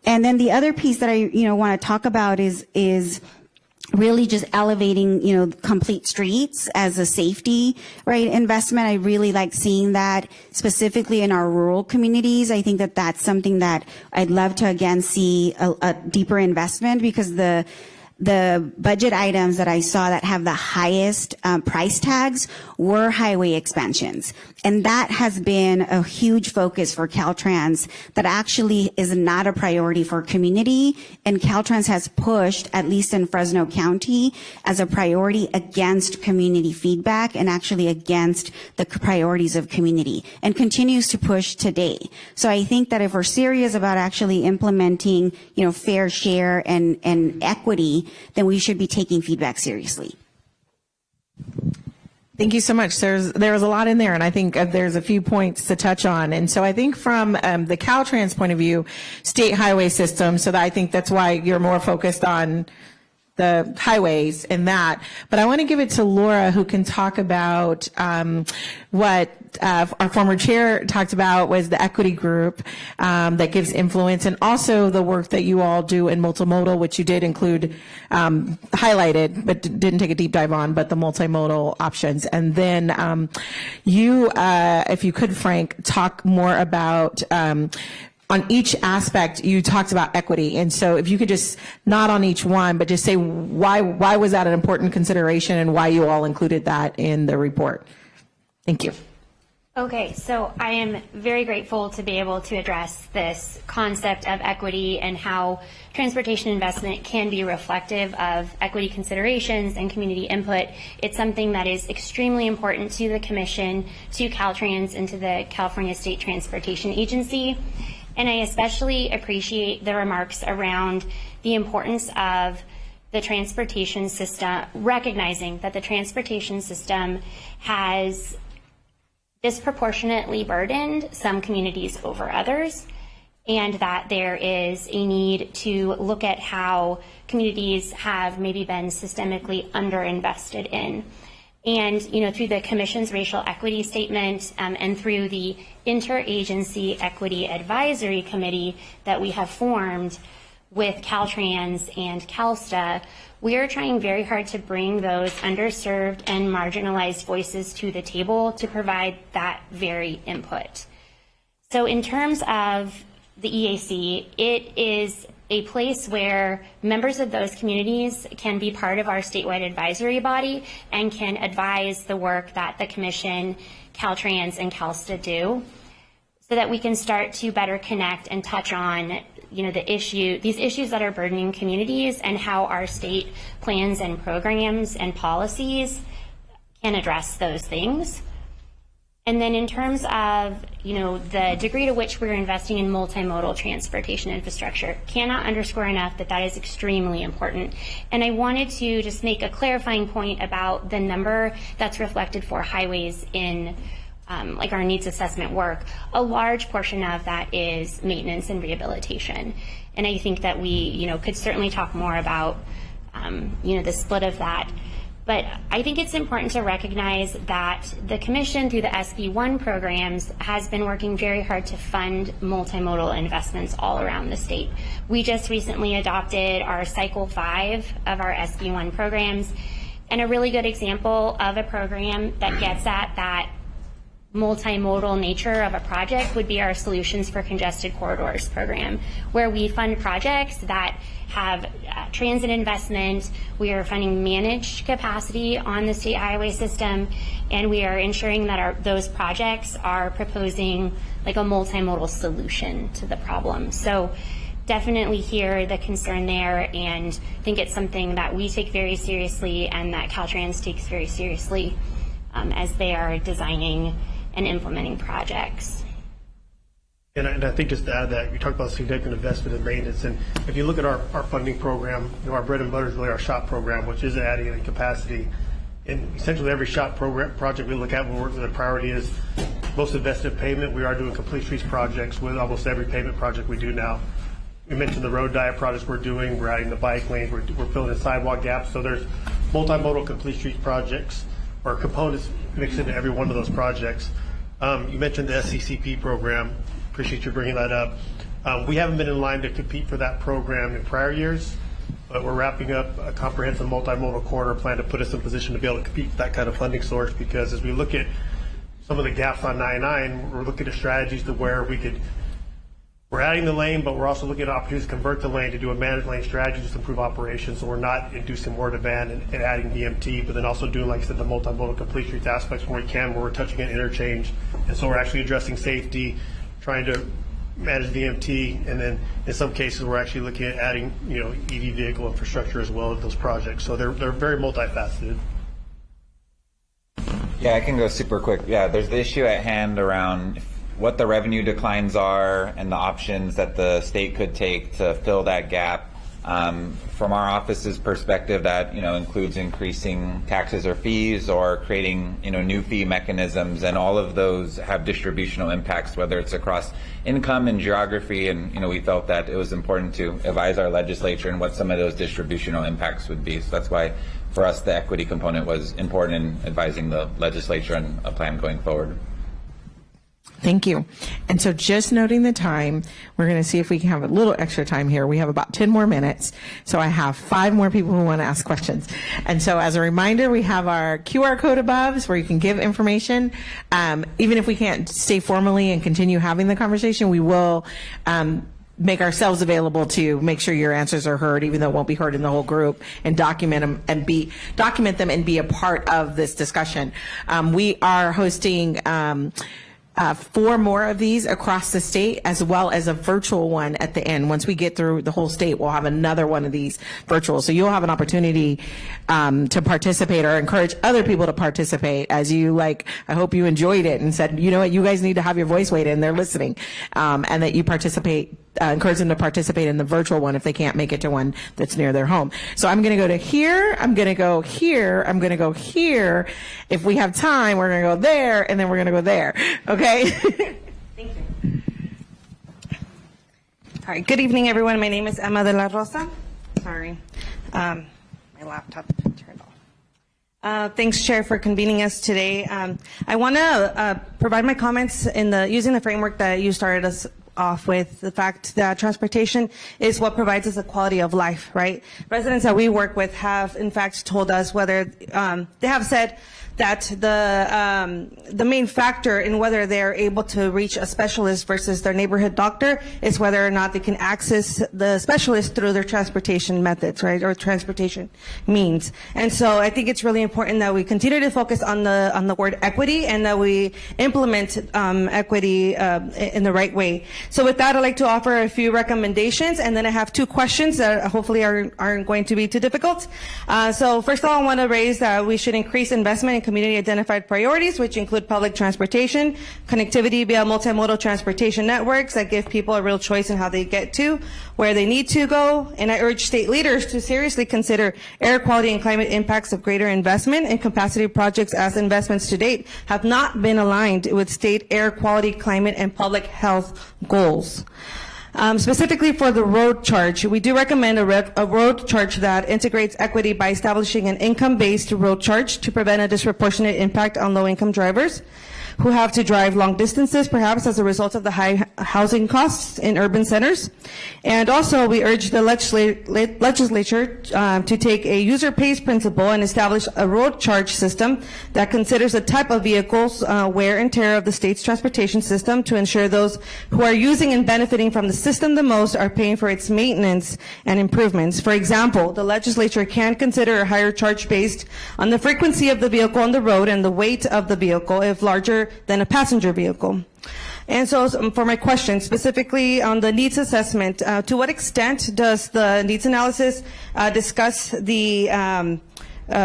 And then the other piece that I, want to talk about is really just elevating, complete streets as a safety, right, investment. I really like seeing that specifically in our rural communities. I think that that's something that I'd love to again see a deeper investment, because the the budget items that I saw that have the highest price tags were highway expansions. And that has been a huge focus for Caltrans that actually is not a priority for community. And Caltrans has pushed, at least in Fresno County, as a priority against community feedback and actually against the priorities of community, and continues to push today. So I think that if we're serious about actually implementing, fair share and equity, then we should be taking feedback seriously. Thank you so much. There was a lot in there, and I think there's a few points to touch on. And so I think from the Caltrans point of view, state highway system, so that I think that's why you're more focused on the highways and that. But I want to give it to Laura, who can talk about what our former chair talked about was the equity group that gives influence, and also the work that you all do in multimodal, which you did include highlighted, but didn't take a deep dive on, but the multimodal options. And then you, if you could, Frank, talk more about on each aspect. You talked about equity, and so if you could just not on each one, but just say why was that an important consideration and why you all included that in the report. Thank you. Okay, so I am very grateful to be able to address this concept of equity and how transportation investment can be reflective of equity considerations and community input. It's something that is extremely important to the Commission, to Caltrans, and to the California State Transportation Agency. And I especially appreciate the remarks around the importance of the transportation system, recognizing that the transportation system has disproportionately burdened some communities over others, and that there is a need to look at how communities have maybe been systemically underinvested in. And, through the Commission's racial equity statement and through the Interagency Equity Advisory Committee that we have formed with Caltrans and CalSTA, we are trying very hard to bring those underserved and marginalized voices to the table to provide that very input. So in terms of the EAC, it is a place where members of those communities can be part of our statewide advisory body and can advise the work that the Commission, Caltrans, and CalSTA do, so that we can start to better connect and touch on these issues that are burdening communities and how our state plans and programs and policies can address those things. And then in terms of, the degree to which we're investing in multimodal transportation infrastructure, cannot underscore enough that that is extremely important. And I wanted to just make a clarifying point about the number that's reflected for highways in our needs assessment work. A large portion of that is maintenance and rehabilitation. And I think that we, could certainly talk more about, the split of that. But I think it's important to recognize that the Commission, through the SB1 programs, has been working very hard to fund multimodal investments all around the state. We just recently adopted our Cycle 5 of our SB1 programs, and a really good example of a program that gets at that multimodal nature of a project would be our Solutions for Congested Corridors program, where we fund projects that have transit investment. We are funding managed capacity on the state highway system, and we are ensuring that those projects are proposing like a multimodal solution to the problem. So definitely hear the concern there, and think it's something that we take very seriously and that Caltrans takes very seriously as they are designing and implementing projects. And I think just to add that, you talked about significant investment in maintenance, and if you look at our funding program, our bread and butter is really our SHOP program, which is adding in capacity. And essentially every SHOP program project we look at, when we're working, the priority is most invested pavement. We are doing complete streets projects with almost every pavement project we do now. We mentioned the road diet projects we're doing. We're adding the bike lanes. We're filling in sidewalk gaps. So there's multimodal complete streets projects or components mixed into every one of those projects. You mentioned the SCCP program. Appreciate you bringing that up. We haven't been in line to compete for that program in prior years, but we're wrapping up a comprehensive multimodal corridor plan to put us in position to be able to compete for that kind of funding source, because as we look at some of the gaps on 99, we're looking at strategies to where we could we're adding the lane, but we're also looking at opportunities to convert the lane to do a managed lane strategy to improve operations. So we're not inducing more demand and adding DMT, but then also doing, like I said, the multimodal complete streets aspects where we can, where we're touching an interchange. And so we're actually addressing safety, trying to manage DMT, and then in some cases we're actually looking at adding, EV vehicle infrastructure as well to those projects. So they're very multifaceted. Yeah, I can go super quick. Yeah, there's the issue at hand around what the revenue declines are and the options that the state could take to fill that gap. From our office's perspective, that includes increasing taxes or fees or creating new fee mechanisms, and all of those have distributional impacts, whether it's across income and geography. And we felt that it was important to advise our legislature and what some of those distributional impacts would be. So that's why for us the equity component was important in advising the legislature on a plan going forward. Thank you. And so just noting the time, we're going to see if we can have a little extra time here. We have about 10 more minutes. So I have 5 more people who want to ask questions. And so as a reminder, we have our QR code above where you can give information. Even if we can't stay formally and continue having the conversation, we will make ourselves available to make sure your answers are heard, even though it won't be heard in the whole group, and document them and be a part of this discussion. We are hosting 4 more of these across the state, as well as a virtual one at the end. Once we get through the whole state, we'll have another one of these virtual. So you'll have an opportunity to participate, or encourage other people to participate, as you I hope you enjoyed it and said, you know what, you guys need to have your voice weighed in, they're listening, and that you participate. Encourage them to participate in the virtual one if they can't make it to one that's near their home. So I'm going to go to here, I'm going to go here, I'm going to go here. If we have time, we're going to go there, and then we're going to go there. Okay? Thank you. All right. Good evening, everyone. My name is Emma de la Rosa. Sorry. My laptop turned off. Thanks, Chair, for convening us today. I want to provide my comments using the framework that you started us off with, the fact that transportation is what provides us a quality of life, right? Residents that we work with have, in fact, told us whether they have said that the main factor in whether they're able to reach a specialist versus their neighborhood doctor is whether or not they can access the specialist through their transportation methods, right, or transportation means. And so I think it's really important that we continue to focus on the word equity, and that we implement equity in the right way. So with that, I'd like to offer a few recommendations, and then I have 2 questions that hopefully aren't going to be too difficult. So first of all, I want to raise that we should increase investment in community identified priorities, which include public transportation, connectivity via multimodal transportation networks that give people a real choice in how they get to where they need to go. And I urge state leaders to seriously consider air quality and climate impacts of greater investment in capacity projects, as investments to date have not been aligned with state air quality, climate, and public health goals. Specifically for the road charge, we do recommend a road charge that integrates equity by establishing an income-based road charge to prevent a disproportionate impact on low-income drivers who have to drive long distances, perhaps as a result of the high housing costs in urban centers. And also, we urge the legislature to take a user-pays principle and establish a road charge system that considers the type of vehicles, wear and tear of the state's transportation system, to ensure those who are using and benefiting from the system the most are paying for its maintenance and improvements. For example, the legislature can consider a higher charge based on the frequency of the vehicle on the road and the weight of the vehicle, if larger than a passenger vehicle. And so for my question, specifically on the needs assessment, to what extent does the needs analysis discuss the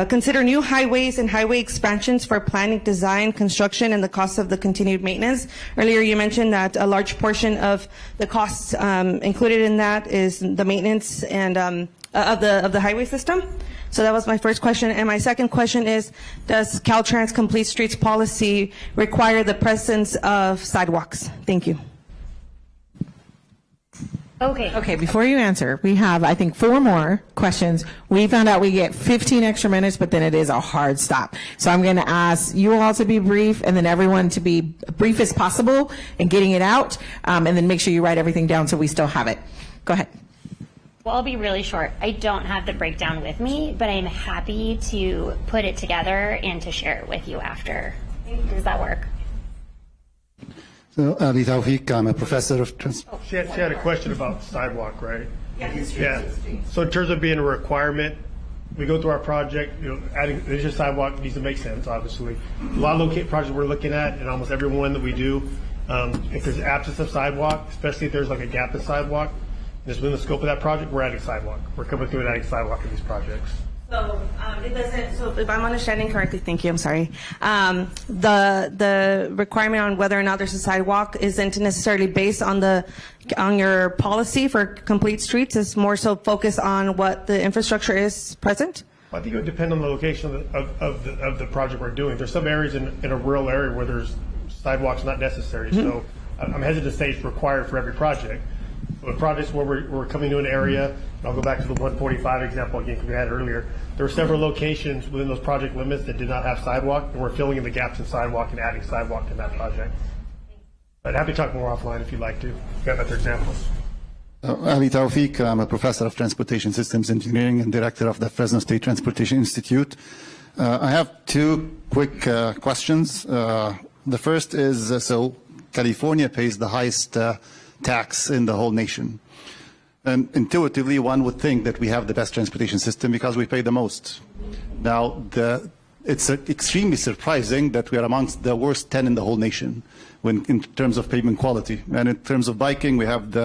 consider new highways and highway expansions for planning, design, construction, and the cost of the continued maintenance? Earlier you mentioned that a large portion of the costs included in that is the maintenance and of the highway system. So that was my first question. And my second question is, does Caltrans Complete Streets policy require the presence of sidewalks? Thank you. Okay, before you answer, we have, I think, 4 more questions. We found out we get 15 extra minutes, but then it is a hard stop. So I'm going to ask you all to be brief, and then everyone to be brief as possible in getting it out, and then make sure you write everything down so we still have it. Go ahead. Well, I'll be really short. I don't have the breakdown with me, but I'm happy to put it together and to share it with you after. Does that work? So, Ali Tawfiq, I'm a professor of She had a question about sidewalk, right? Yeah. So in terms of being a requirement, we go through our project, adding additional sidewalk needs to make sense, obviously. A lot of projects we're looking at, and almost every one that we do, if there's absence of sidewalk, especially if there's like a gap in sidewalk, and it's within the scope of that project, we're adding sidewalk. We're coming through and adding sidewalk in these projects. So it doesn't. So if I'm understanding correctly, thank you. I'm sorry. The requirement on whether or not there's a sidewalk isn't necessarily based on your policy for complete streets. It's more so focused on what the infrastructure is present. I think it would depend on the location of the project we're doing. There's some areas in a rural area where there's sidewalks not necessary. So I'm hesitant to say it's required for every project. But projects where we're coming to an area, and I'll go back to the 145 example again because we had it earlier. There were several locations within those project limits that did not have sidewalk, and we're filling in the gaps in sidewalk and adding sidewalk to that project. But happy to talk more offline if you'd like to. We've got other examples. Ali Tawfiq, I'm a professor of Transportation Systems Engineering and director of the Fresno State Transportation Institute. I have two quick questions. The first is, so California pays the highest tax in the whole nation. And intuitively, one would think that we have the best transportation system because we pay the most. Now, it's extremely surprising that we are amongst the worst 10 in the whole nation in terms of pavement quality. And in terms of biking, we have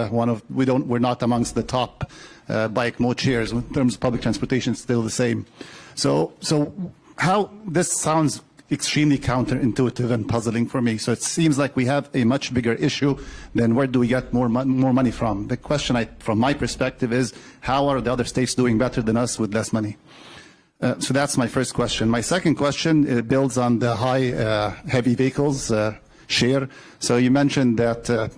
we're not amongst the top bike mode shares. In terms of public transportation, it's still the same. So how this sounds extremely counterintuitive and puzzling for me. So it seems like we have a much bigger issue than where do we get more money from. The question from my perspective is, how are the other states doing better than us with less money? So that's my first question. My second question builds on the high heavy vehicles share. So you mentioned that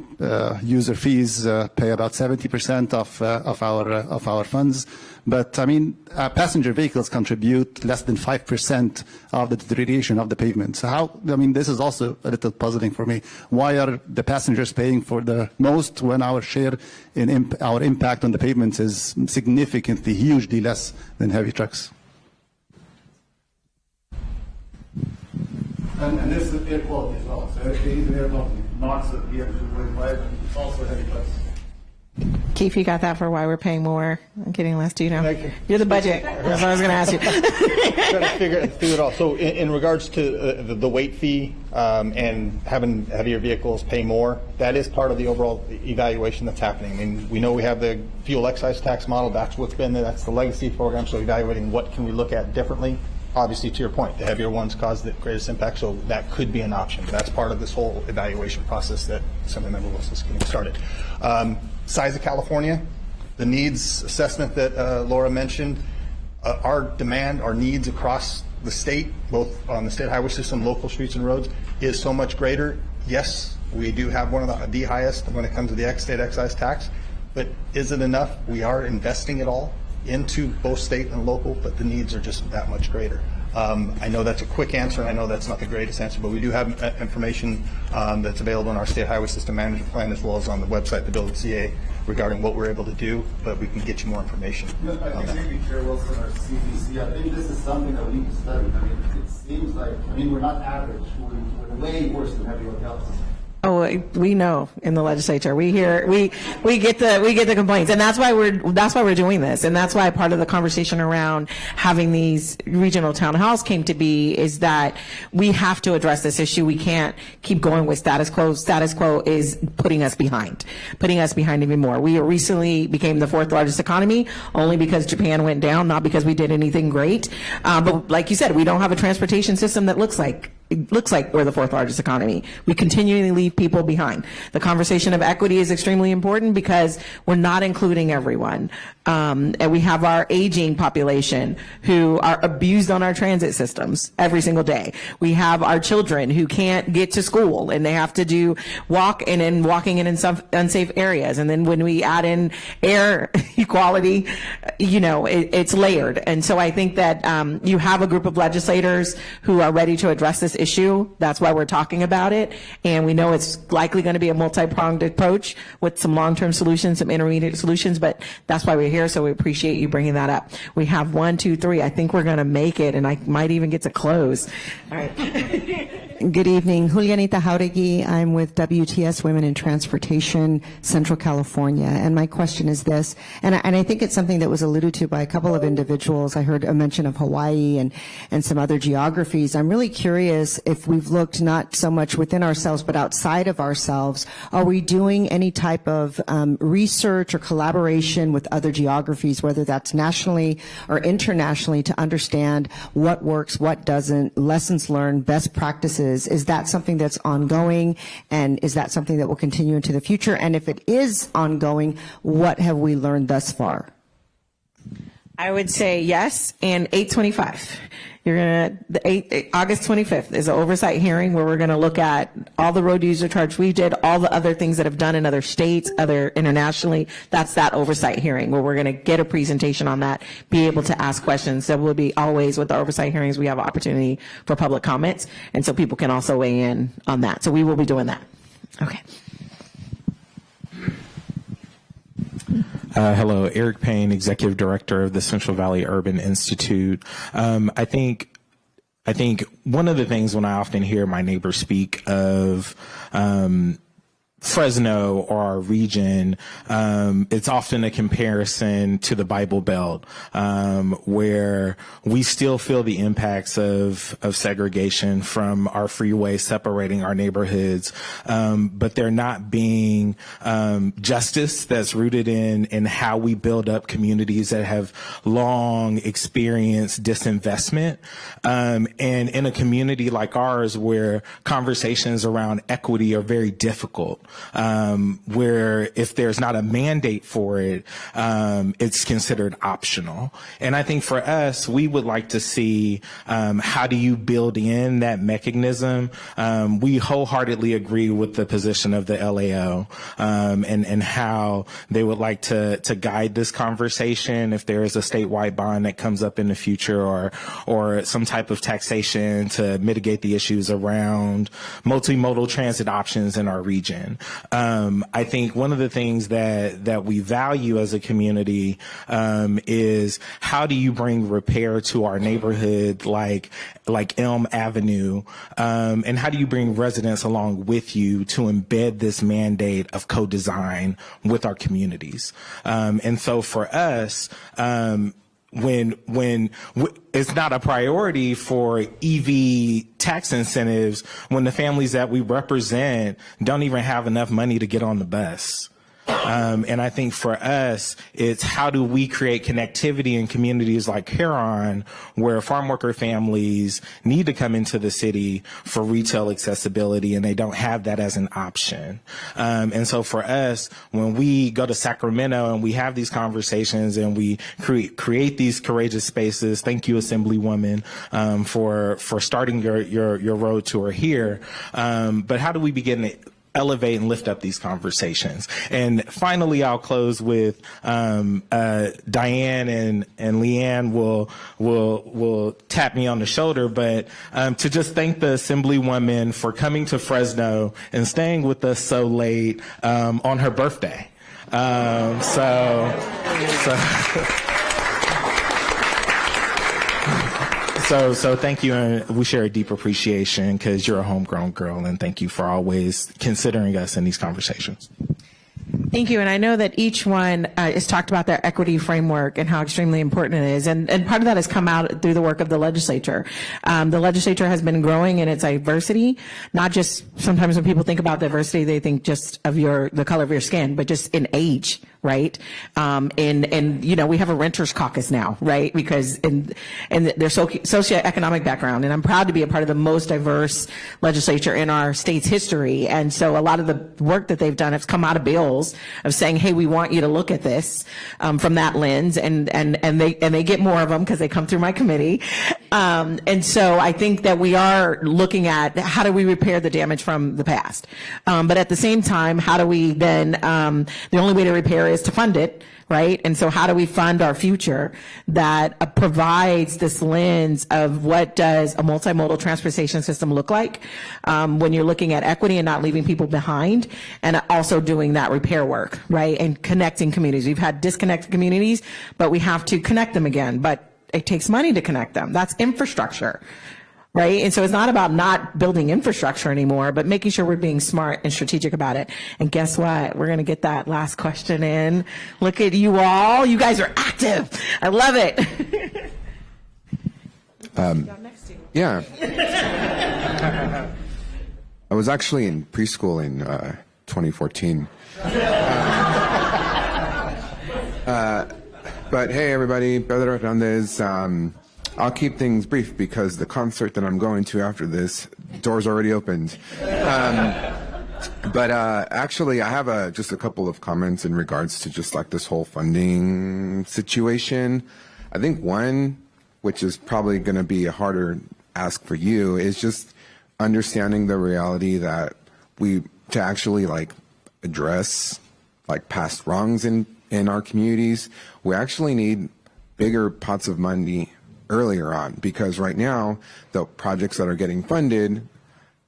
user fees pay about 70% of our funds. But I mean, passenger vehicles contribute less than 5% of the deterioration of the pavement. So this is also a little puzzling for me. Why are the passengers paying for the most when our share in our impact on the pavements is significantly, hugely less than heavy trucks? And this is air quality as well. So air quality, NOx of PM2.5, and it's also heavy trucks. Keith, you got that for why we're paying more? I'm kidding, Les. Do you know? You're the budget. That's what I was going to ask you. Trying to figure it all. So in regards to the weight fee and having heavier vehicles pay more, that is part of the overall evaluation that's happening. I mean, we know we have the fuel excise tax model. That's what's been there. That's the legacy program. So evaluating what can we look at differently. Obviously, to your point, the heavier ones cause the greatest impact, so that could be an option. That's part of this whole evaluation process that Assemblywoman Wilson is getting started. Size of California, the needs assessment that Laura mentioned, our demand, our needs across the state, both on the state highway system, local streets and roads, is so much greater. Yes, we do have one of the highest when it comes to the state excise tax, but is it enough? We are investing it all into both state and local, but the needs are just that much greater. I know that's a quick answer, and I know that's not the greatest answer, but we do have information that's available in our State Highway System Management Plan as well as on the website, the Build.ca, regarding what we're able to do, but we can get you more information. I agree with Chair Wilson or CPC. I think this is something that we need to study. I mean, it seems like, we're not average. We're way worse than everyone else. Oh, we know in the legislature. We hear we get the complaints, and that's why we're doing this, and that's why part of the conversation around having these regional town halls came to be, is that we have to address this issue. We can't keep going with status quo. Status quo is putting us behind even more. We recently became the 4th largest economy only because Japan went down, not because we did anything great. But like you said, we don't have a transportation system that looks like we're the 4th largest economy. We continually leave people behind. The conversation of equity is extremely important because we're not including everyone. And we have our aging population who are abused on our transit systems every single day. We have our children who can't get to school and they have to do walking in some unsafe areas. And then when we add in air equality, it's layered. And so I think that you have a group of legislators who are ready to address this issue. That's why we're talking about it. And we know it's likely going to be a multi-pronged approach with some long-term solutions, some intermediate solutions, but that's why we're here here, so we appreciate you bringing that up. We have 1, 2, 3. I think we're going to make it, and I might even get to close. All right. Good evening. Julianita Jauregui. I'm with WTS Women in Transportation, Central California. And my question is this, and I think it's something that was alluded to by a couple of individuals. I heard a mention of Hawaii and some other geographies. I'm really curious if we've looked not so much within ourselves, but outside of ourselves. Are we doing any type of research or collaboration with other geographies, whether that's nationally or internationally, to understand what works, what doesn't, lessons learned, best practices? Is that something that's ongoing, and is that something that will continue into the future? And if it is ongoing, what have we learned thus far? I would say yes, and 8/25. August 25th is an oversight hearing where we're going to look at all the road user charge we did, all the other things that have done in other states, other internationally. That's that oversight hearing where we're going to get a presentation on that, be able to ask questions. So we'll be always with the oversight hearings, we have an opportunity for public comments, and so people can also weigh in on that. So we will be doing that. Okay. Hello, Eric Payne, Executive Director of the Central Valley Urban Institute. I think one of the things when I often hear my neighbors speak of Fresno or our region, it's often a comparison to the Bible Belt, where we still feel the impacts of segregation from our freeway separating our neighborhoods, but there not being justice that's rooted in how we build up communities that have long experienced disinvestment. And in a community like ours where conversations around equity are very difficult, where if there's not a mandate for it, it's considered optional. And I think for us, we would like to see how do you build in that mechanism. We wholeheartedly agree with the position of the LAO and how they would like to guide this conversation if there is a statewide bond that comes up in the future, or some type of taxation to mitigate the issues around multimodal transit options in our region. I think one of the things that we value as a community is how do you bring repair to our neighborhood like Elm Avenue, and how do you bring residents along with you to embed this mandate of co-design with our communities? And so for us, when it's not a priority for EV tax incentives when the families that we represent don't even have enough money to get on the bus. And I think for us, it's how do we create connectivity in communities like Huron, where farm worker families need to come into the city for retail accessibility, and they don't have that as an option. And so for us, when we go to Sacramento and we have these conversations and we create these courageous spaces, thank you, Assemblywoman, for starting your road tour here. But how do we begin to elevate and lift up these conversations? And finally, I'll close with Diane and Leanne will tap me on the shoulder, but to just thank the Assemblywoman for coming to Fresno and staying with us so late on her birthday. So thank you, and we share a deep appreciation because you're a homegrown girl, and thank you for always considering us in these conversations. Thank you. And I know that each one has talked about their equity framework and how extremely important it is. And part of that has come out through the work of the legislature. The legislature has been growing in its diversity, not just sometimes when people think about diversity, they think just of the color of your skin, but just in age, right? And you know, we have a renters caucus now, right? Because in their socioeconomic background, and I'm proud to be a part of the most diverse legislature in our state's history. And so a lot of the work that they've done has come out of bills of saying, hey, we want you to look at this from that lens, and they get more of them because they come through my committee. And so I think that we are looking at how do we repair the damage from the past. But at the same time, how do we then, the only way to repair is to fund it, right? And so how do we fund our future that provides this lens of what does a multimodal transportation system look like when you're looking at equity and not leaving people behind, and also doing that repair work, right? And connecting communities. We've had disconnected communities, but we have to connect them again. But it takes money to connect them. That's infrastructure, right? And so it's not about not building infrastructure anymore, but making sure we're being smart and strategic about it. And guess what? We're going to get that last question in. Look at you all. You guys are active. I love it. Yeah. I was actually in preschool in 2014. But hey, everybody, Pedro Hernandez. I'll keep things brief because the concert that I'm going to after this, doors already opened. But actually, I have just a couple of comments in regards to just like this whole funding situation. I think one, which is probably going to be a harder ask for you, is just understanding the reality that to actually like address like past wrongs in our communities, we actually need bigger pots of money earlier on, because right now the projects that are getting funded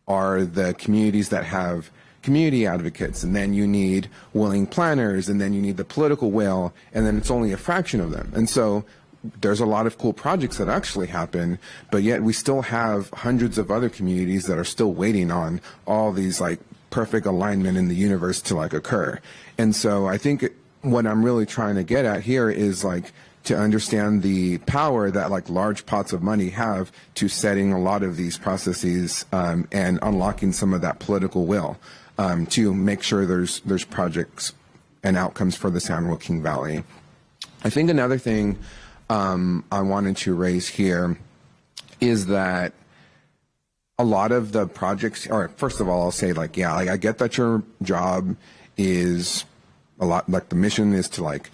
are the communities that have community advocates, and then you need willing planners, and then you need the political will, and then it's only a fraction of them. And so there's a lot of cool projects that actually happen, but yet we still have hundreds of other communities that are still waiting on all these like perfect alignment in the universe to like occur. And so I think what I'm really trying to get at here is like to understand the power that like large pots of money have to setting a lot of these processes and unlocking some of that political will to make sure there's projects and outcomes for the San Joaquin Valley. I think another thing I wanted to raise here is that a lot of the projects, or first of all, I'll say like, yeah, like I get that your job is a lot, like the mission is to like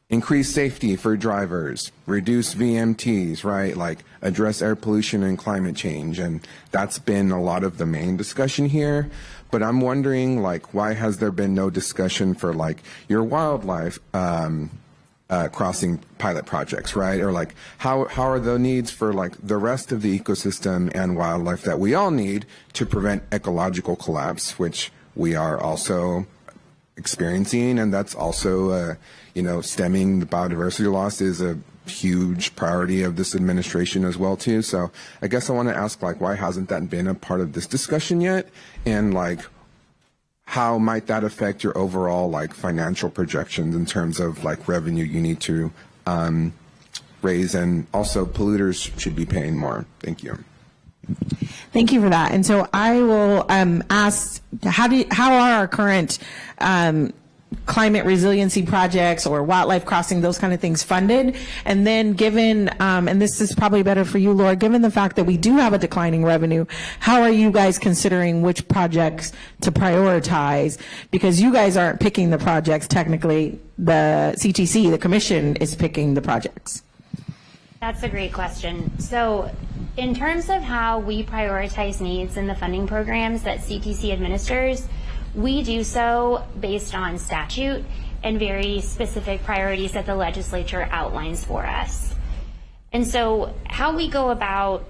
increase safety for drivers, reduce VMTs, right? Like address air pollution and climate change. And that's been a lot of the main discussion here. But I'm wondering like, why has there been no discussion for like your wildlife crossing pilot projects, right? Or like how are the needs for like the rest of the ecosystem and wildlife that we all need to prevent ecological collapse, which we are also experiencing, and that's also stemming the biodiversity loss is a huge priority of this administration as well too. So I guess I want to ask like, why hasn't that been a part of this discussion yet? And like, how might that affect your overall like financial projections in terms of like revenue you need to raise, and also polluters should be paying more? Thank you. Thank you for that. And so I will ask, how are our current climate resiliency projects or wildlife crossing, those kind of things funded? And then given, and this is probably better for you, Laura, given the fact that we do have a declining revenue, how are you guys considering which projects to prioritize? Because you guys aren't picking the projects, technically the CTC, the commission, is picking the projects. That's a great question. So in terms of how we prioritize needs in the funding programs that CTC administers, we do so based on statute and very specific priorities that the legislature outlines for us. And so how we go about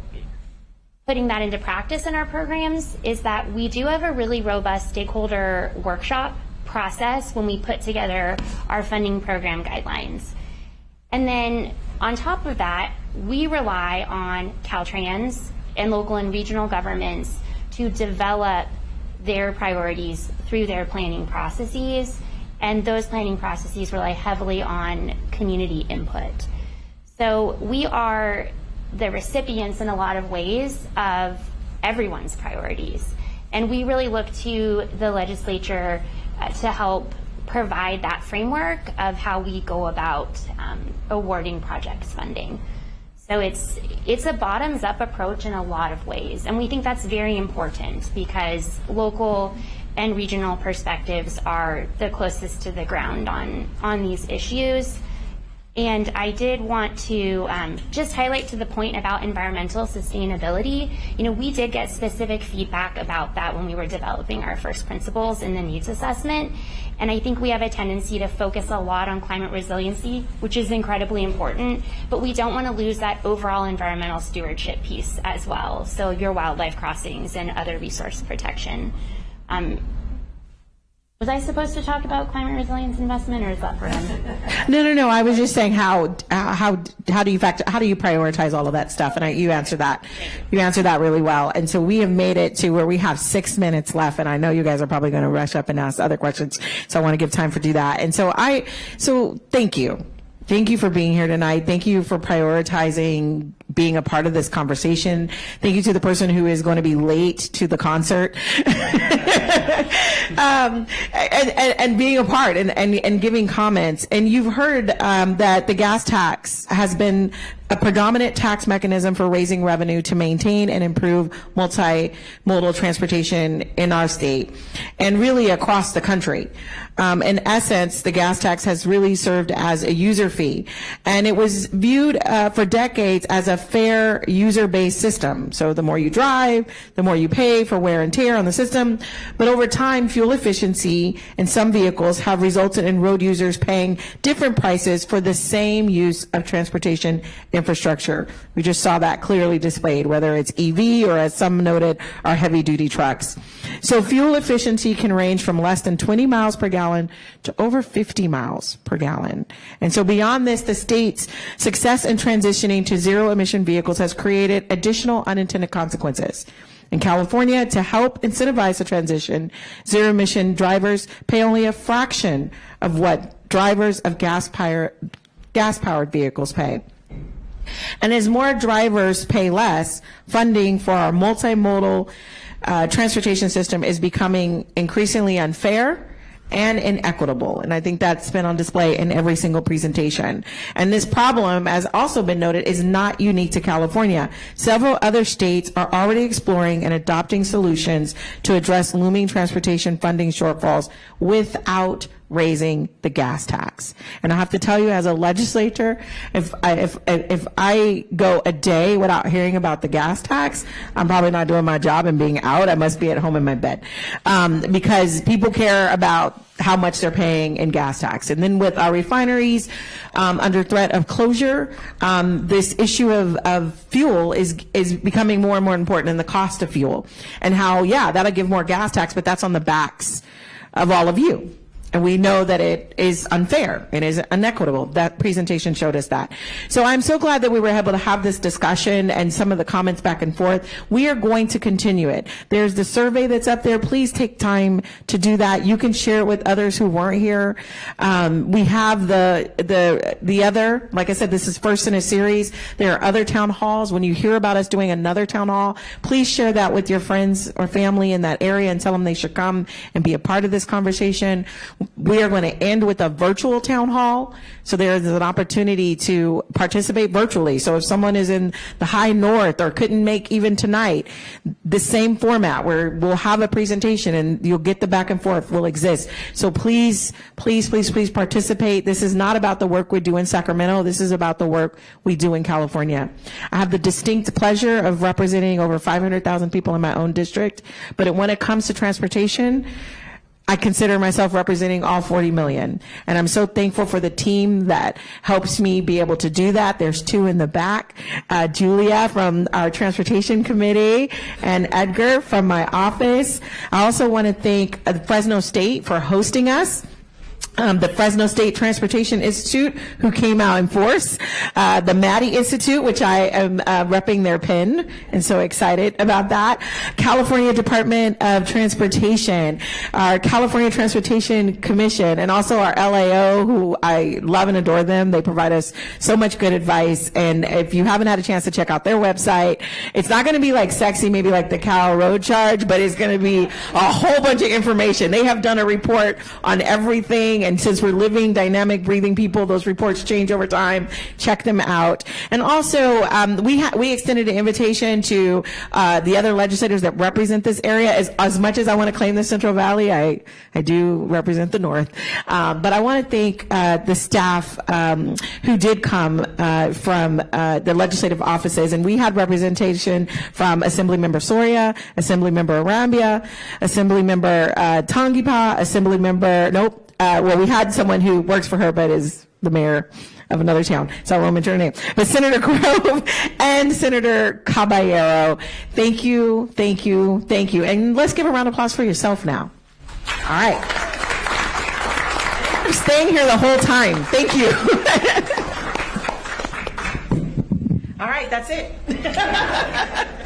putting that into practice in our programs is that we do have a really robust stakeholder workshop process when we put together our funding program guidelines. And then on top of that, we rely on Caltrans and local and regional governments to develop their priorities through their planning processes, and those planning processes rely heavily on community input. So we are the recipients in a lot of ways of everyone's priorities, and we really look to the legislature to help provide that framework of how we go about awarding projects funding. So it's a bottoms-up approach in a lot of ways, and we think that's very important because local and regional perspectives are the closest to the ground on these issues. And I did want to just highlight to the point about environmental sustainability. You know, we did get specific feedback about that when we were developing our first principles in the needs assessment. And I think we have a tendency to focus a lot on climate resiliency, which is incredibly important, but we don't want to lose that overall environmental stewardship piece as well. So your wildlife crossings and other resource protection. Was I supposed to talk about climate resilience investment, or is that for them? No. I was just saying how do you prioritize all of that stuff? And you answered that. You answered that really well. And so we have made it to where we have 6 minutes left, and I know you guys are probably going to rush up and ask other questions. So I want to give time for do that. And so thank you. Thank you for being here tonight. Thank you for prioritizing being a part of this conversation. Thank you to the person who is going to be late to the concert. And being a part and giving comments. And you've heard that the gas tax has been a predominant tax mechanism for raising revenue to maintain and improve multimodal transportation in our state and really across the country. In essence, the gas tax has really served as a user fee, and it was viewed for decades as a fair user-based system. So the more you drive, the more you pay for wear and tear on the system. But over time, fuel efficiency in some vehicles have resulted in road users paying different prices for the same use of transportation infrastructure. We just saw that clearly displayed, whether it's EV or, as some noted, our heavy-duty trucks. So fuel efficiency can range from less than 20 miles per gallon to over 50 miles per gallon. And so beyond this, the state's success in transitioning to zero-emission vehicles has created additional unintended consequences. In California, to help incentivize the transition, zero-emission drivers pay only a fraction of what drivers of gas-powered vehicles pay. And as more drivers pay less, funding for our multimodal transportation system is becoming increasingly unfair and inequitable. And I think that's been on display in every single presentation. And this problem, as also been noted, is not unique to California. Several other states are already exploring and adopting solutions to address looming transportation funding shortfalls without raising the gas tax. And I have to tell you, as a legislator, if I go a day without hearing about the gas tax, I'm probably not doing my job and being out. I must be at home in my bed, because people care about how much they're paying in gas tax. And then with our refineries under threat of closure, this issue of fuel is becoming more and more important, and the cost of fuel, and how, yeah, that'll give more gas tax, but that's on the backs of all of you. And we know that it is unfair. It is inequitable. That presentation showed us that. So I'm so glad that we were able to have this discussion and some of the comments back and forth. We are going to continue it. There's the survey that's up there. Please take time to do that. You can share it with others who weren't here. We have the other, like I said, this is first in a series. There are other town halls. When you hear about us doing another town hall, please share that with your friends or family in that area and tell them they should come and be a part of this conversation. We are going to end with a virtual town hall, so there is an opportunity to participate virtually. So if someone is in the high north or couldn't make even tonight, the same format where we'll have a presentation and you'll get the back and forth will exist. So please participate. This is not about the work we do in Sacramento. This is about the work we do in California. I have the distinct pleasure of representing over 500,000 people in my own district, but when it comes to transportation, I consider myself representing all 40 million. And I'm so thankful for the team that helps me be able to do that. There's two in the back, Julia from our transportation committee and Edgar from my office. I also want to thank Fresno State for hosting us. The Fresno State Transportation Institute, who came out in force, the Maddie Institute, which I am repping their pin, and so excited about that. California Department of Transportation, our California Transportation Commission, and also our LAO, who I love and adore them. They provide us so much good advice, and if you haven't had a chance to check out their website, it's not going to be like sexy, maybe like the Cal Road Charge, but it's going to be a whole bunch of information. They have done a report on everything living, and since we're living, dynamic, breathing people, those reports change over time. Check them out. And also, we extended an invitation to the other legislators that represent this area. As much as I want to claim the Central Valley, I do represent the North. But I want to thank the staff who did come from the legislative offices, and we had representation from Assemblymember Soria, Assemblymember Arambia, Assemblymember Tongipa, well, we had someone who works for her but is the mayor of another town, so I won't mention her name. But Senator Grove and Senator Caballero, thank you, thank you, thank you. And let's give a round of applause for yourself now. All right. I'm staying here the whole time. Thank you. All right, that's it.